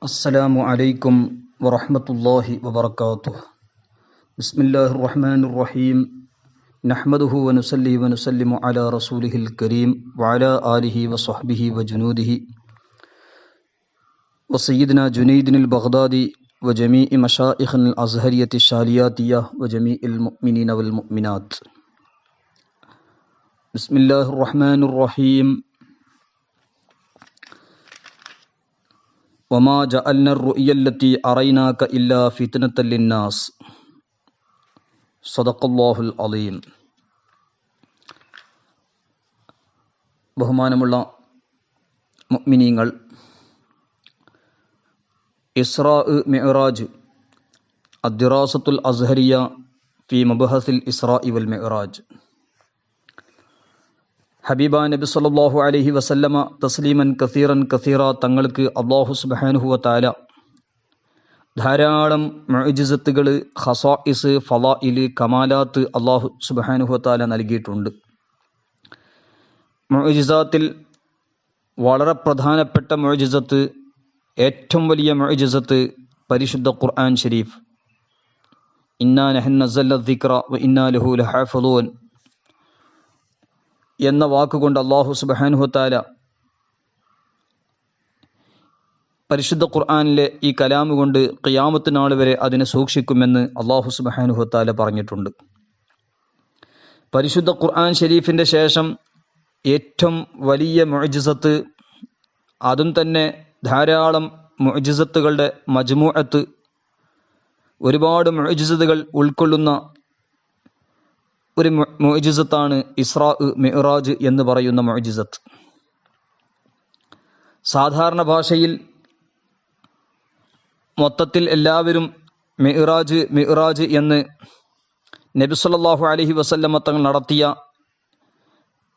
السلام عليكم ورحمة الله وبركاته. بسم الله الرحمن الرحيم. نحمده ونصلي ونسلم على رسوله الكريم وعلى آله وصحبه وجنوده وسيدنا جنيد البغدادي وجميع مشائخنا الأزهرية الشالياتية وجميع المؤمنين والمؤمنات. بسم الله الرحمن الرحيم. وما جعلنا الرؤيا التي أريناك إلا فتنة للناس. صدق الله العظيم. ബഹുമാനമുള്ള മുഅ്മിനീങ്ങൾ, ഇസ്രാ മിഅ്റാജ് അദ്ദിറാസത്തുൽ അസ്ഹരിയ ഫി മബ്ഹസിൽ ഇസ്രാ വൽ മിഅ്റാജ്. ഹബീബ നബി സല്ലല്ലാഹു അലൈഹി വസല്ലമ തസ്ലീമൻ കസീറ തങ്ങൾക്ക് അല്ലാഹു സുബ്ഹാനഹു വ തആല ധാരാളം മുഅ്ജിസത്തുകൾ, ഖസാഇസ്, ഫളാഇൽ, കമാലാത്ത് അല്ലാഹു സുബ്ഹാനഹു വ തആല നൽകിയിട്ടുണ്ട്. മുഅ്ജിസാത്തിൽ വളരെ പ്രധാനപ്പെട്ട മുഅ്ജിസത്ത്, ഏറ്റവും വലിയ മുഅ്ജിസത്ത് പരിശുദ്ധ ഖുർആൻ ശരീഫ്. ഇന്നാ നഹ്നു നസ്സൽന ദിക്റ വ ഇന്നാ ലഹു ലഹാഫിളൂൻ എന്ന വാക്കുകൊണ്ട് അല്ലാഹു സുബ്ഹാനഹു വ തആല പരിശുദ്ധ ഖുർആനിലെ ഈ കലാമ് കൊണ്ട് ഖിയാമത്ത് നാൾ വരെ അതിനെ സൂക്ഷിക്കുമെന്ന് അല്ലാഹു സുബ്ഹാനഹു വ തആല പറഞ്ഞിട്ടുണ്ട്. പരിശുദ്ധ ഖുർആൻ ഷരീഫിൻ്റെ ശേഷം ഏറ്റവും വലിയ മുഅ്ജിസത്ത്, അതും തന്നെ ധാരാളം മുഅ്ജിസത്തുകളുടെ മജ്മൂഅത്ത്, ഒരുപാട് മുഅ്ജിസത്തുകൾ ഉൾക്കൊള്ളുന്ന ഒരു മുഅ്ജിസത്താണ് ഇസ്രാ മിഅ്റാജ് എന്ന് പറയുന്ന മുഅ്ജിസത്ത്. സാധാരണ ഭാഷയിൽ മൊത്തത്തിൽ എല്ലാവരും മിഅ്റാജ് എന്ന് നബി സല്ലല്ലാഹു അലൈഹി വസല്ലമ തങ്ങൾ നടത്തിയ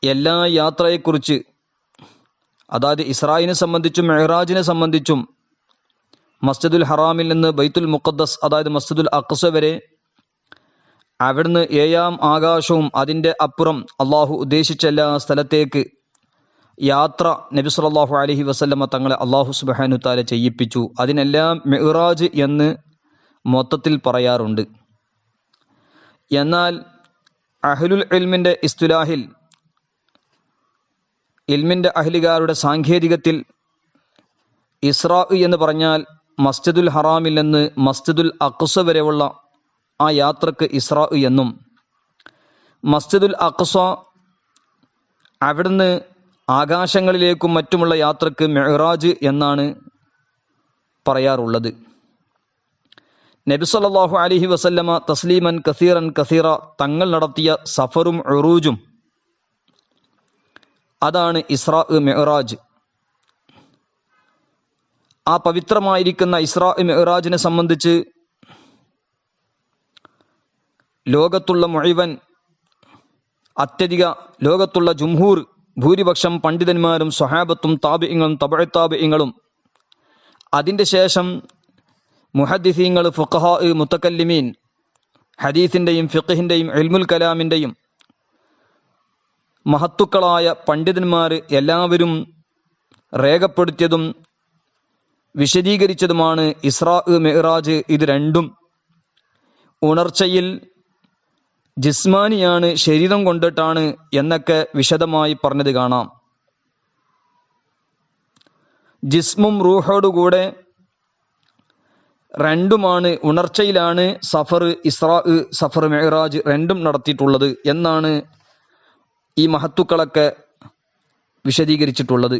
എല്ലാ യാത്രയെക്കുറിച്ച്, അതായത് ഇസ്രായിനെ സംബന്ധിച്ചും മിഅ്റാജിനെ സംബന്ധിച്ചും, മസ്ജിദുൽ ഹറാമിൽ നിന്ന് ബൈത്തുൽ മുഖദ്ദസ് അതായത് മസ്ജിദുൽ അഖ്സ വരെ, അവിടുന്ന് ഏഴാം ആകാശവും അതിൻ്റെ അപ്പുറം അള്ളാഹു ഉദ്ദേശിച്ച എല്ലാ സ്ഥലത്തേക്ക് യാത്ര നബി സല്ലല്ലാഹു അലൈഹി വസല്ലമ തങ്ങളെ അള്ളാഹു സുബ്ഹാനഹു തആല ചെയ്യിപ്പിച്ചു. അതിനെല്ലാം മിഅ്റാജ് എന്ന് മൊത്തത്തിൽ പറയാറുണ്ട്. എന്നാൽ അഹ്ലുൽ ഇൽമിൻ്റെ ഇസ്തിലാഹിൽ, ഇൽമിൻ്റെ അഹ്ലുകാരുടെ സാങ്കേതികത്തിൽ, ഇസ്രാ എന്ന് പറഞ്ഞാൽ മസ്ജിദുൽ ഹറാമിൽ നിന്ന് മസ്ജിദുൽ അഖ്സ വരെയുള്ള ആ യാത്രക്ക് ഇസ്രാ എന്നും, മസ്ജിദുൽ അഖ്സ അവിടുന്ന് ആകാശങ്ങളിലേക്കും മറ്റുമുള്ള യാത്രക്ക് മിഅ്റാജ് എന്നാണ് പറയാറുള്ളത്. നബി സല്ലല്ലാഹു അലൈഹി വസല്ലമ തസ്ലീമൻ കസീറ തങ്ങൾ നടത്തിയ സഫറും ഉറൂജും, അതാണ് ഇസ്രാ മിഅ്റാജ്. ആ പവിത്രമായിരിക്കുന്ന ഇസ്രാ മിഅ്റാജിനെ സംബന്ധിച്ച് ലോകത്തുള്ള മുഴുവൻ അത്യധിക ലോകത്തുള്ള ഭൂരിപക്ഷം പണ്ഡിതന്മാരും സ്വഹാബത്തും താബിഈങ്ങളും തബഉ താബിഈങ്ങളും അതിൻ്റെ ശേഷം മുഹദ്ദിസീങ്ങൾ, ഫുഖഹാ, മുതകല്ലിമീൻ, ഹദീസിൻ്റെയും ഫിഖ്ഹിൻ്റെയും ഇൽമുൽ കലാമിൻ്റെയും മഹത്തുക്കളായ പണ്ഡിതന്മാർ എല്ലാവരും രേഖപ്പെടുത്തിയതും വിശദീകരിച്ചതുമാണ് ഇസ്രാ മിഅ്റാജ്. ഇത് രണ്ടും ഉണർച്ചയിൽ ജിസ്മാനിയാണ്, ശരീരം കൊണ്ടിട്ടാണ് എന്നൊക്കെ വിശദമായി പറഞ്ഞത് കാണാം. ജിസ്മും റൂഹോടുകൂടെ രണ്ടുമാണ്, ഉണർച്ചയിലാണ് സഫർ മിഅ്റാജ് രണ്ടും നടത്തിയിട്ടുള്ളത് എന്നാണ് ഈ മഹത്തുക്കളൊക്കെ വിശദീകരിച്ചിട്ടുള്ളത്.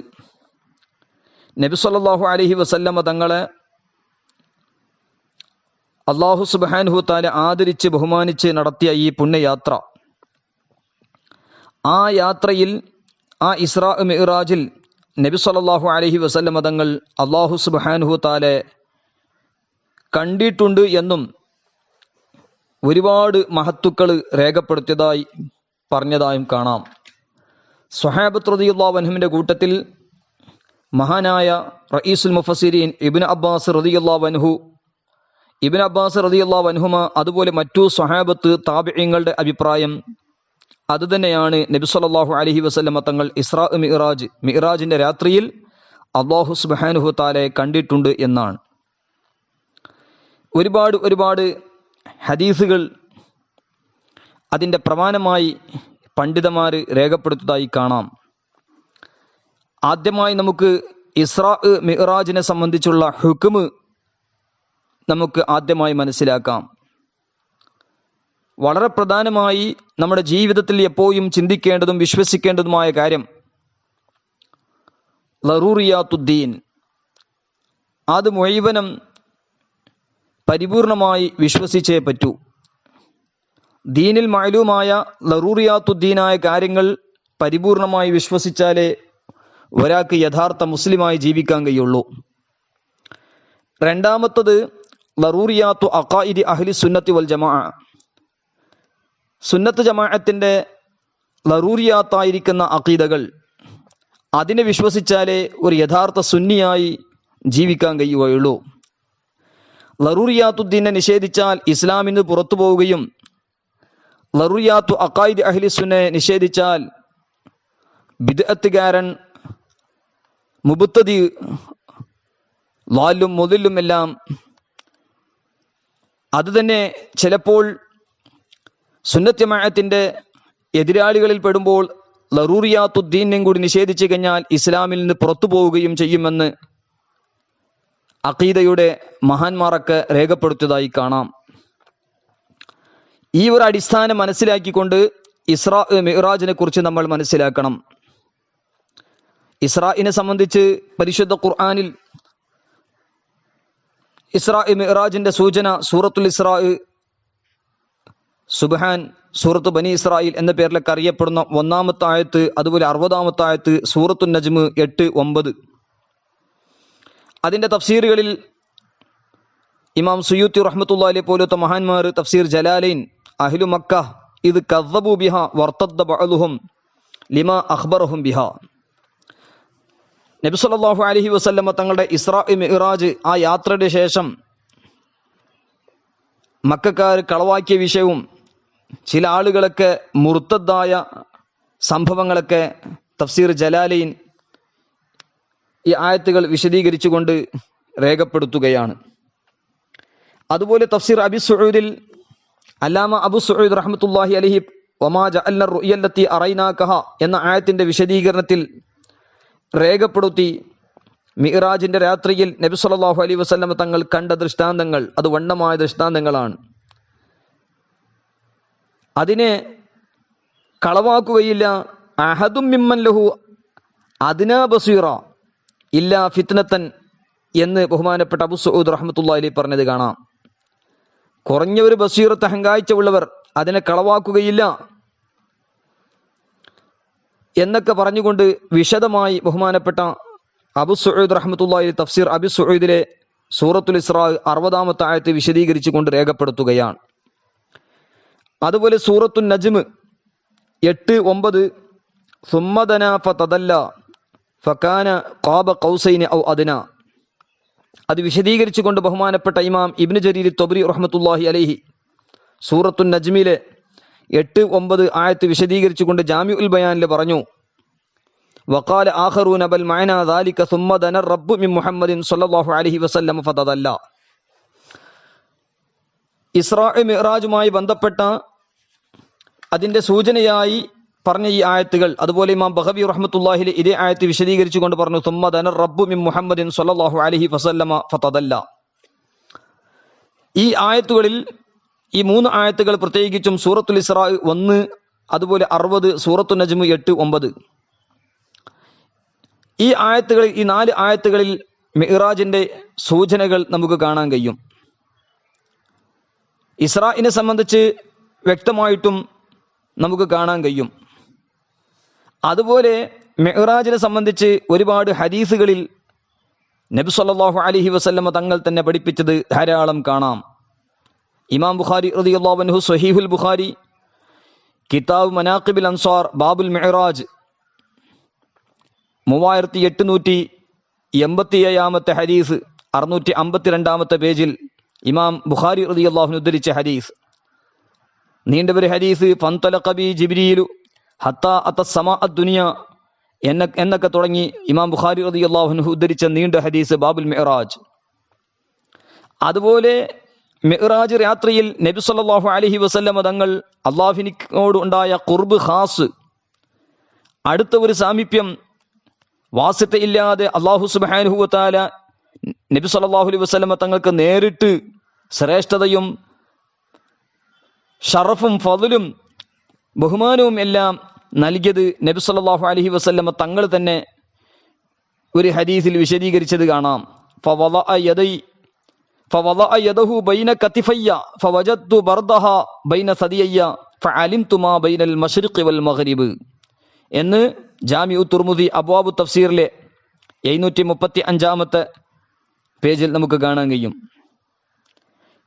നബി സല്ലല്ലാഹു അലൈഹി വസല്ലമ തങ്ങളെ അല്ലാഹു സുബ്ഹാനഹു തആല ആദരിച്ച് ബഹുമാനിച്ച് നടത്തിയ ഈ പുണ്യയാത്ര, ആ യാത്രയിൽ, ആ ഇസ്രാ മിഅ്റാജിൽ നബി സല്ലല്ലാഹു അലൈഹി വസല്ലമ തങ്ങൾ അല്ലാഹു സുബ്ഹാനഹു തആല കണ്ടിട്ടുണ്ട് എന്നും ഒരുപാട് മഹത്തുക്കൾ രേഖപ്പെടുത്തിയതായി പറഞ്ഞതായും കാണാം. സ്വഹാബത്ത് റളിയല്ലാഹു അൻഹുവിൻ്റെ കൂട്ടത്തിൽ മഹാനായ റഈസുൽ മുഫസ്സിരീൻ ഇബ്നു അബ്ബാസ് റളിയല്ലാഹു അൻഹുമ, അതുപോലെ മറ്റു സ്വഹാബത്ത് താബിഈങ്ങളുടെ അഭിപ്രായം അതുതന്നെയാണ്. നബി സല്ലല്ലാഹു അലൈഹി വസല്ലമ തങ്ങൾ ഇസ്രാ മിഅ്റാജിൻ്റെ രാത്രിയിൽ അല്ലാഹു സുബ്ഹാനഹു തആലയെ കണ്ടിട്ടുണ്ട് എന്നാണ്. ഒരുപാട് ഹദീസുകൾ അതിൻ്റെ പ്രമാണമായി പണ്ഡിതന്മാർ രേഖപ്പെടുത്തുന്നതായി കാണാം. ആദ്യമായി നമുക്ക് ഇസ്രാ മിഅ്റാജിനെ സംബന്ധിച്ചുള്ള ഹുക്മ് നമുക്ക് ആദ്യമായി മനസ്സിലാക്കാം. വളരെ പ്രധാനമായി നമ്മുടെ ജീവിതത്തിൽ എപ്പോഴും ചിന്തിക്കേണ്ടതും വിശ്വസിക്കേണ്ടതുമായ കാര്യം ലറൂറിയാത്തുദ്ദീൻ, അത് മുഴുവനും പരിപൂർണമായി വിശ്വസിച്ചേ പറ്റൂ. ദീനിൽ മഅലൂമായ ലറൂറിയാത്തുദ്ദീനായ കാര്യങ്ങൾ പരിപൂർണമായി വിശ്വസിച്ചാലേ ഒരാൾക്ക് യഥാർത്ഥ മുസ്ലിമായി ജീവിക്കാൻ കഴിയുള്ളൂ. രണ്ടാമത്തത് ലറൂറിയാത്തു അഖായിദി അഹ്ലി സുന്നത്തി വൽ ജമാഅ, സുന്നത്ത് ജമാഅത്തിൻ്റെ ലറൂറിയാത്തായിരിക്കുന്ന അഖീദകൾ, അതിനെ വിശ്വസിച്ചാലേ ഒരു യഥാർത്ഥ സുന്നിയായി ജീവിക്കാൻ കഴിയുകയുള്ളൂ. ലറൂറിയാത്തുദ്ദീനെ നിഷേധിച്ചാൽ ഇസ്ലാമിന് പുറത്തു പോവുകയും ലറൂറിയാത്തു അഖായിദി അഹ്ലി സുന്നയെ നിഷേധിച്ചാൽ ബിദ്അത്തുകാരൻ, മുബ്തദി, ളാലും മുദില്ലും എല്ലാം അത് തന്നെ ചിലപ്പോൾ സുന്നത്ത് ജമാഅത്തിൻ്റെ എതിരാളികളിൽ പെടുമ്പോൾ ലറൂറിയാത്തുദ്ദീനെയും കൂടി നിഷേധിച്ചു കഴിഞ്ഞാൽ ഇസ്ലാമിൽ നിന്ന് പുറത്തു പോവുകയും ചെയ്യുമെന്ന് അഖീദയുടെ മഹാന്മാരൊക്കെ രേഖപ്പെടുത്തിയതായി കാണാം. ഈ ഒരു അടിസ്ഥാനം മനസ്സിലാക്കിക്കൊണ്ട് ഇസ്രാ മിഅ്റാജിനെ കുറിച്ച് നമ്മൾ മനസ്സിലാക്കണം. ഇസ്രാഇനെ സംബന്ധിച്ച് പരിശുദ്ധ ഖുർആനിൽ ഇസ്രാ മിഅ്റാജിന്റെ സൂചന സൂറത്തുൽ ഇസ്രാ, സുബ്ഹാൻ, സൂറത്ത് ബനി ഇസ്രായേൽ എന്ന പേരിലൊക്കെ അറിയപ്പെടുന്ന 1-ാമത്തെ ആയത്ത്, അതുപോലെ 60-ാമത്തെ ആയത്ത്, സൂറത്തുൻ നജ്മ് 8-9. അതിൻ്റെ തഫ്സീറുകളിൽ ഇമാം സുയൂത്തി റഹ്മത്തുള്ളാഹി അലൈഹി പോലത്തെ മഹാന്മാർ തഫ്സീർ ജലാലൈൻ, അഹ്ലു മക്ക ഇത് കദ്ദബു ബിഹ വർത്തദ്ദ ബഅ്ലുഹും ലിമാ അഖ്ബറഹും ബിഹ. നബി സല്ലല്ലാഹു അലൈഹി വസല്ലമ തങ്ങളുടെ ഇസ്രാ മിഅ്റാജ് ആ യാത്രയുടെ ശേഷം മക്കക്കാർ കളവാക്കിയ വിഷയവും ചില ആളുകളൊക്കെ മുർത്തദ്ദായ സംഭവങ്ങളൊക്കെ തഫ്സീർ ജലാലൈൻ ഈ ആയത്തുകൾ വിശദീകരിച്ചുകൊണ്ട് രേഖപ്പെടുത്തുകയാണ്. അതുപോലെ തഫ്സീർ അബി സുഊദിൽ അല്ലാമ അബു സുഊദ് റഹ്മത്തുള്ളാഹി അലൈഹി വമാ ജഅൽന റുയല്ലത്തി അറൈനാകഹ എന്ന ആയത്തിന്റെ വിശദീകരണത്തിൽ രേഖപ്പെടുത്തി മിഅ്റാജിന്റെ രാത്രിയിൽ നബി സല്ലല്ലാഹു അലൈഹി വസല്ലം തങ്ങൾ കണ്ട ദൃഷ്ടാന്തങ്ങൾ അത് വണ്ണമായ ദൃഷ്ടാന്തങ്ങളാണ്. അതിനെ കളവാക്കുകയില്ല. അഹദും മിമ്മൻ ലഹു അദ്നാ ബസീറ ഇല്ലാ ഫിത്നത്തൻ എന്ന് ബഹുമാനപ്പെട്ട അബു സുഊദ് റഹ്മത്തുള്ളാഹി അലൈഹി പറഞ്ഞത് കാണാം. കുറഞ്ഞ ഒരു ബസീറത്ത് അഹങ്കാഴ്ചയുള്ളവർ അതിനെ കളവാക്കുകയില്ല എന്നൊക്കെ പറഞ്ഞുകൊണ്ട് വിശദമായി ബഹുമാനപ്പെട്ട അബു സുഊദ് റഹ്മത്തുള്ളാഹി തഫ്സീർ അബി സുഊദിലെ സൂറത്തുൽ ഇസ്രാ 60-ാമത്തെ ആയത്ത് വിശദീകരിച്ചു കൊണ്ട് രേഖപ്പെടുത്തുകയാണ്. അതുപോലെ സൂറത്തുൻ നജ്മ് 8-9 സുമ്മ ദനാ ഫതദല്ല ഫകാന ഖാബ ഖൗസൈനി ഔ അദ്നാ, അത് വിശദീകരിച്ചുകൊണ്ട് ബഹുമാനപ്പെട്ട ഇമാം ഇബ്നു ജരീർ ത്വബരി റഹ്മത്തുള്ളാഹി അലൈഹി സൂറത്തുൻ നജ്മിലെ 8-9 ആയത്ത് വിശദീകരിച്ചുകൊണ്ട് ജാമിഉൽ ബയാനിൽ പറഞ്ഞു, വഖാല ആഖറൂന ബൽ മഅനാ ദാലിക സുമ്മ ദന റബ്ബു മിൻ മുഹമ്മദിൻ സ്വല്ലല്ലാഹു അലൈഹി വസല്ലം ഫതദല്ല. ഇസ്രാ മിഅ്റാജുമായി ബന്ധപ്പെട്ട അതിൻ്റെ സൂചനയായി പറഞ്ഞ ഈ ആയത്തുകൾ, അതുപോലെ ഇമാം ബഗവി റഹ്മത്തുള്ളാഹി ഇതേ ആയത്ത് വിശദീകരിച്ചുകൊണ്ട് പറഞ്ഞു സുമ്മ ദന റബ്ബു മിൻ മുഹമ്മദിൻ സ്വല്ലല്ലാഹു അലൈഹി വസല്ലം ഫതദല്ല. ഈ ആയത്തുകളിൽ ഈ 3 ആയത്തുകൾ പ്രത്യേകിച്ചും സൂറത്തുൽ ഇസ്രാ 1, അതുപോലെ 60, സൂറത്തുൻ നജ്മ് 8-9 ഈ ആയത്തുകളിൽ, ഈ 4 ആയത്തുകളിൽ മിഅ്റാജിന്റെ സൂചനകൾ നമുക്ക് കാണാൻ കഴിയും. ഇസ്രാഇനെ സംബന്ധിച്ച് വ്യക്തമായിട്ടും നമുക്ക് കാണാൻ കഴിയും. അതുപോലെ മിഅ്റാജിനെ സംബന്ധിച്ച് ഒരുപാട് ഹദീസുകളിൽ നബി സല്ലല്ലാഹു അലൈഹി വസല്ലമ തങ്ങൾ തന്നെ പഠിപ്പിച്ചത് ധാരാളം കാണാം. ഇമാം ബുഖാരി റളിയല്ലാഹു അൻഹു സ്വഹീഹുൽ ബുഖാരി കിതാബ് മനാഖിബുൽ അൻസാർ ബാബുൽ മിഅ്റാജ് 3887 ഹദീസ് 652 പേജിൽ ഇമാം ബുഖാരി റളിയല്ലാഹു അൻഹു ഉദ്ധരിച്ച ഹദീസ്, നീണ്ട ഒരു ഹദീസ്. ഫന്തലഖ ബി ജിബ്രീലു ഹത്താ അത സമാഅ ദുനിയ എന്നൊക്കെ തുടങ്ങി ഇമാം ബുഖാരി റളിയല്ലാഹു അൻഹു ഉദ്ധരിച്ച നീണ്ട ഹദീസ് ബാബുൽ മിഅ്റാജ്. അതുപോലെ മിഅ്റാജ് രാത്രിയിൽ നബി സല്ലല്ലാഹു അലൈഹി വസല്ലമ തങ്ങൾ അള്ളാഹുവിനോട് ഉണ്ടായ ഖുർബ് ഖാസ്, അടുത്ത ഒരു സാമീപ്യം, വാസിത്തയില്ലാതെ അള്ളാഹു സുബ്ഹാനഹു വ തആല നബി സല്ലല്ലാഹു അലൈഹി വസല്ലമ തങ്ങൾക്ക് നേരിട്ട് ശ്രേഷ്ഠതയും ഷറഫും ഫضലും ബഹുമാനവും എല്ലാം നൽകിയത് നബി സല്ലല്ലാഹു അലൈഹി വസല്ലമ തങ്ങൾ തന്നെ ഒരു ഹദീസിൽ വിശദീകരിച്ചത് കാണാം. ഫവളഅ യദഹു ബൈന കതിഫയ്യ ഫവജദ്തു ബർദഹ ബൈന സദിയയ്യ ഫഅലിംതു മാ ബൈനൽ മശ്രിഖി വൽ മഗ്രിബ് എന്ന് ജാമിഉ തുർമുദി അബ്വാബു തഫ്സീറിലെ 735 പേജിൽ നമുക്ക് കാണാൻ കഴിയും.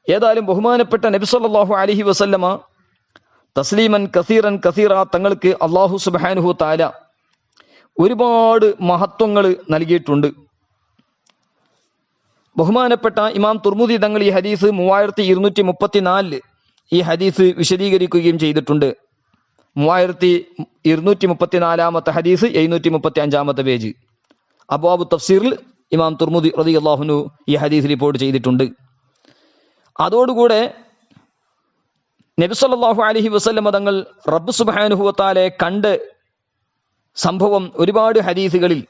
ഏതായാലും ബഹുമാനപ്പെട്ട നബി സല്ലല്ലാഹു അലൈഹി വസല്ലമ തസ്ലീമൻ കസീറൻ കസീറ തങ്ങൾക്ക് അല്ലാഹു സുബ്ഹാനഹു തആല ഒരുപാട് മഹത്വങ്ങൾ നൽകിയിട്ടുണ്ട്. ബഹുമാനപ്പെട്ട ഇമാം തുർമുദി തങ്ങൾ ഈ ഹദീസ് 3234 ഈ ഹദീസ് വിശദീകരിക്കുകയും ചെയ്തിട്ടുണ്ട്. 3234 ഹദീസ് 735 പേജ് അബ്വാബു തഫ്സീറിൽ ഇമാം തുർമുദി റളിയല്ലാഹു അൻഹു ഈ ഹദീസ് റിപ്പോർട്ട് ചെയ്തിട്ടുണ്ട്. അതോടുകൂടെ നബി സല്ലല്ലാഹു അലൈഹി വസല്ലമ തങ്ങൾ റബ്ബ് സുബ്ഹാനഹു വ തആലയെ കണ്ട സംഭവം ഒരുപാട് ഹദീസുകളിൽ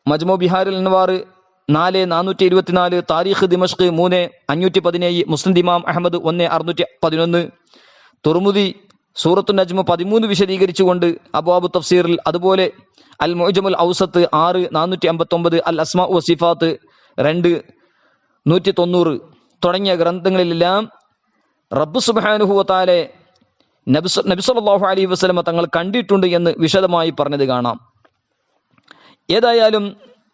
മജ്മു ബിഹാറുൽ അൻവാർ 4424, താരീഖ് ദിമഷ്ക് 3517, മുസ്ലിം ഇമാം അഹ്മദ് 1611, തുർമുദി സൂറത്തുൻ നജ്മ് 13 വിശദീകരിച്ചുകൊണ്ട് അബ്വാബു തഫ്സീറിൽ, അതുപോലെ അൽ മുഅ്ജമുൽ ഔസത്ത് 6459, അൽ അസ്മാഉ വസിഫാത്ത് 2190 തുടങ്ങിയ ഗ്രന്ഥങ്ങളിലെല്ലാം റബ്ബ് സുബ്ഹാനഹു വ തആല നബി സല്ലല്ലാഹു അലൈഹി വസല്ലമ തങ്ങൾ കണ്ടിട്ടുണ്ട് എന്ന് വിശദമായി പറഞ്ഞത് കാണാം. ഏതായാലും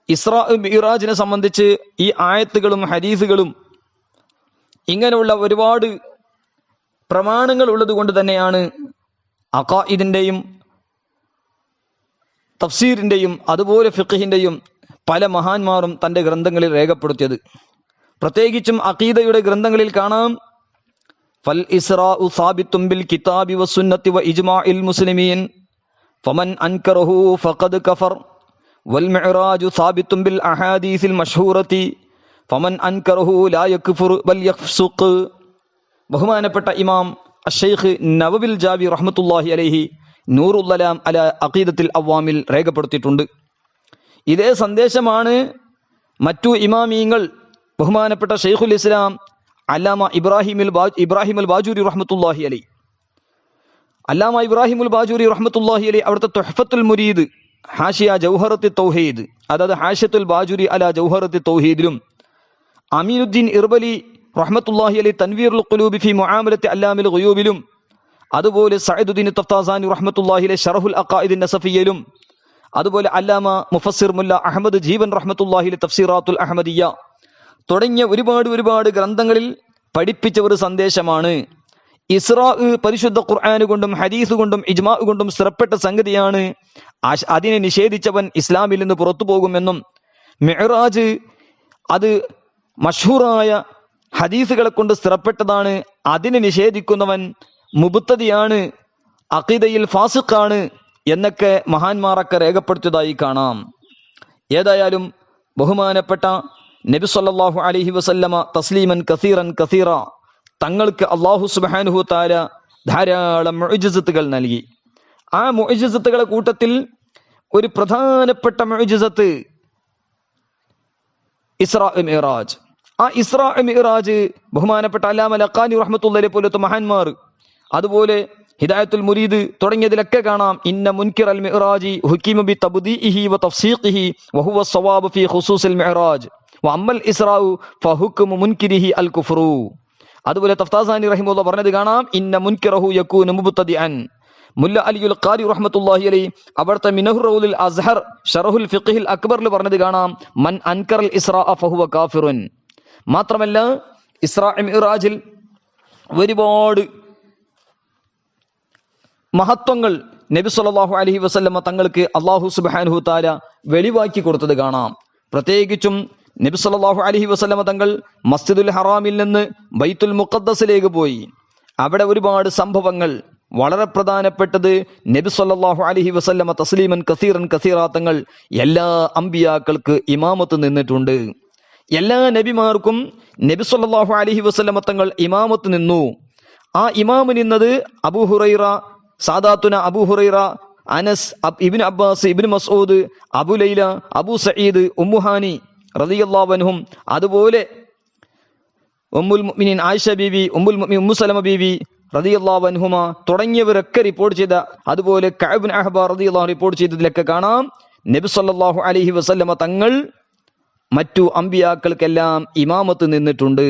ഇസ്രാ മിഅ്റാജിനെ സംബന്ധിച്ച് ഈ ആയത്തുകളും ഹദീസുകളും ഇങ്ങനെയുള്ള ഒരുപാട് പ്രമാണങ്ങൾ ഉള്ളത് കൊണ്ട് തന്നെയാണ് അഖായിദിൻ്റെയും തഫ്സീറിൻ്റെയും അതുപോലെ ഫിഖ്ഹിൻ്റെയും പല മഹാന്മാരും തൻ്റെ ഗ്രന്ഥങ്ങളിൽ രേഖപ്പെടുത്തിയത്. പ്രത്യേകിച്ചും അഖീദയുടെ ഗ്രന്ഥങ്ങളിൽ കാണാം, ഫൽ ഇസ്റാഉ സാബിത്തും ബിൽ കിതാബി വസുന്നത്തി വ ഇജ്മാഇൽ മുസ്ലിമീൻ ഫമൻ അൻകറഹു ഫഖദ് കഫർ വൽ മിഅ്റാജു സാബിത്തും ബിൽ അഹാദീസിൽ മഷ്ഹൂറത്തി ഫമൻ അൻകറഹു ലാ യക്ഫുർ ബൽ യഫ്സുഖ്. ബഹുമാനപ്പെട്ട ഇമാം അഷ്ശൈഖ് നവവിൽ ജാബി റഹ്മത്തുള്ളാഹി അലൈഹി നൂറുൽ അലാം അല അഖീദത്തിൽ അവ്വാമിൽ രേഖപ്പെടുത്തിയിട്ടുണ്ട്. ഇതേ സന്ദേശമാണ് മറ്റു ഇമാമീങ്ങൾ ബഹുമാനപ്പെട്ട ഷെയ്ഖുൽ ഇസ്ലാം അല്ലാമ ഇബ്രാഹിമുൽ ബാജൂരി റഹ്മത്തുള്ളാഹി അലൈഹി, അല്ലാമ ഇബ്രാഹിമുൽ ബാജൂരി റഹ്മത്തുള്ളാഹി അലൈഹി അവിടുത്തെ തുഹ്ഫത്തുൽ മുരീദ് ഹാഷിയ ജൗഹറത്തി തൗഹീദ്, അതായത് ഹാഷിയത്തുൽ ബാജൂരി അല ജൗഹറത്തി തൗഹീദിലും, അമീനുദ്ദീൻ ഇർബലി റഹ്മത്തുള്ളാഹി അലൈഹി തൻവീറുൽ ഖുലൂബി ഫി മുആമലത്തി അല്ലാമിൽ ഗുയൂബിലും, അതുപോലെ സഅദുദ്ദീൻ തഫ്താസാനി റഹ്മത്തുള്ളാഹി അലൈഹി ശറഹുൽ അഖായിദ് നസഫിയയിലും, അതുപോലെ അല്ലാമ മുഫസ്സിർ മുല്ല അഹമ്മദ് ജീവൻ റഹ്മത്തുള്ളാഹി അലൈഹി തഫ്സീറാത്തുൽ അഹ്മദിയ്യ തുടങ്ങിയ ഒരുപാട് ഗ്രന്ഥങ്ങളിൽ പഠിപ്പിച്ച ഒരു സന്ദേശമാണ്. ഇസ്രാ പരിശുദ്ധ ഖുർആൻ കൊണ്ടും ഹദീസ് കൊണ്ടും ഇജ്മാ കൊണ്ടും സ്ഥിരപ്പെട്ട സംഗതിയാണ്. അതിനെ നിഷേധിച്ചവൻ ഇസ്ലാമിൽ നിന്ന് പുറത്തു പോകുമെന്നും, മിഅ്റാജ് അത് മഷ്ഹൂറായ ഹദീസുകളെ കൊണ്ട് സ്ഥിരപ്പെട്ടതാണ്, അതിനെ നിഷേധിക്കുന്നവൻ മുബ്തദിയാണ്, അഖീദയിൽ ഫാസിഖാണ് എന്നൊക്കെ മഹാന്മാരൊക്കെ രേഖപ്പെടുത്തിയതായി കാണാം. ഏതായാലും ബഹുമാനപ്പെട്ട നബി സല്ലല്ലാഹു അലൈഹി വസല്ലമ തസ്ലീമൻ കസീറൻ കസീറ തങ്ങൾക്ക് അല്ലാഹു സുബ്ഹാനഹു തആല ധാരാളം മുഅ്ജിസത്തുകൾ നൽകി. ആ മുഅ്ജിസത്തുകളുടെ കൂട്ടത്തിൽ ഒരു പ്രധാനപ്പെട്ട മുഅ്ജിസത്ത് ഇസ്രാ മിഅ്റാജ്. ആ ഇസ്രാ മിഅ്റാജ് ബഹുമാനപ്പെട്ട അല്ലാമ ലഖാനി റഹ്മത്തുള്ളാഹി പോലത്തെ മഹാന്മാർ, അതുപോലെ ഹിദായത്തുൽ മുരീദ് തുടങ്ങിയതിലൊക്കെ കാണാം, ഇന്ന മുൻകിറൽ മിഅ്റാജി ഹുകിമ ബി തബ്ദീഇഹി വ തഫ്സീഖിഹി വഹുവ സ്വവാബ് ഫി ഖുസൂസിൽ മിഅ്റാജ് വഅമ്മൽ ഇസ്റാഉ ഫഹുക്മു മുൻകിരിഹി അൽ കുഫ്റു. അതുപോലെ തഫ്താസാനി റഹിമഹുല്ലാഹ് പറഞ്ഞത് കാണാം, ഇന്ന മുൻകിറഹു യകൂനു മുബ്തദിഅൻ. മുല്ല അലിയുൽ ഖാരി റഹ്മത്തുള്ളാഹി അലൈഹി അവിടുത്തെ മിനഹുർ റൗലുൽ അസ്ഹർ ശറഹുൽ ഫിഖ്ഹിൽ അക്ബറിൽ പറഞ്ഞത് കാണാം, മൻ അൻകറൽ ഇസ്റാഅ ഫഹുവ കാഫിറുൻ. മാത്രമല്ല ഇസ്രാ മിഅ്റാജിൽ ഒരുപാട് മഹത്വങ്ങൾ നബി സല്ലല്ലാഹു അലൈഹി വസല്ലമ തങ്ങൾക്ക് അല്ലാഹു സുബ്ഹാനഹു തആല വെളിവാക്കി കൊടുത്തത് കാണാം. പ്രത്യേകിച്ചും നബി സല്ലല്ലാഹു അലൈഹി വസല്ലമ തങ്ങൾ മസ്ജിദുൽ ഹറാമിൽ നിന്ന് ബൈത്തുൽ മുഖദ്ദസിലേക്ക് പോയി. അവിടെ ഒരുപാട് സംഭവങ്ങൾ വളരെ പ്രധാനപ്പെട്ടത് നബി സല്ലല്ലാഹു അലൈഹി വസല്ലമ തസ്ലീമൻ കസീറൻ കസീറാ തങ്ങൾ എല്ലാ അമ്പിയാക്കൾക്ക് ഇമാമത്ത് നിന്നിട്ടുണ്ട്. എല്ലാ നബിമാർക്കും നബി സല്ലല്ലാഹു അലൈഹി വസല്ലമ തങ്ങൾ ഇമാമത്ത് നിന്നു. ആ ഇമാമ് നിന്നത് അബൂ ഹുറൈറ, സാദാത്തുന അബൂ ഹുറൈറ, അനസ്, ഇബ്നു അബ്ബാസ്, ഇബ്നു മസ്ഊദ്, അബു ലൈല, അബൂ സഈദ്, ഉമ്മുഹാനി റളിയല്ലാഹു അൻഹും, അതുപോലെ ഉമ്മുൽ മുഅ്മിനീൻ ആയിഷ ബീവി, ഉമ്മുൽ മുഅ്മിനീൻ ഉമ്മു സലമ ബീവി റളിയല്ലാഹു അൻഹുമ തുടങ്ങിയവരൊക്കെ റിപ്പോർട്ട് ചെയ്ത, അതുപോലെ കഅബ് ബിൻ അഹ്ബാർ റളിയല്ലാഹു റിപ്പോർട്ട് ചെയ്തതിലൊക്കെ കാണാം നബി സല്ലല്ലാഹു അലൈഹി വസല്ലമ തങ്ങൾ മറ്റു അമ്പിയാക്കൾക്കെല്ലാം ഇമാമത്ത് നിന്നിട്ടുണ്ട്.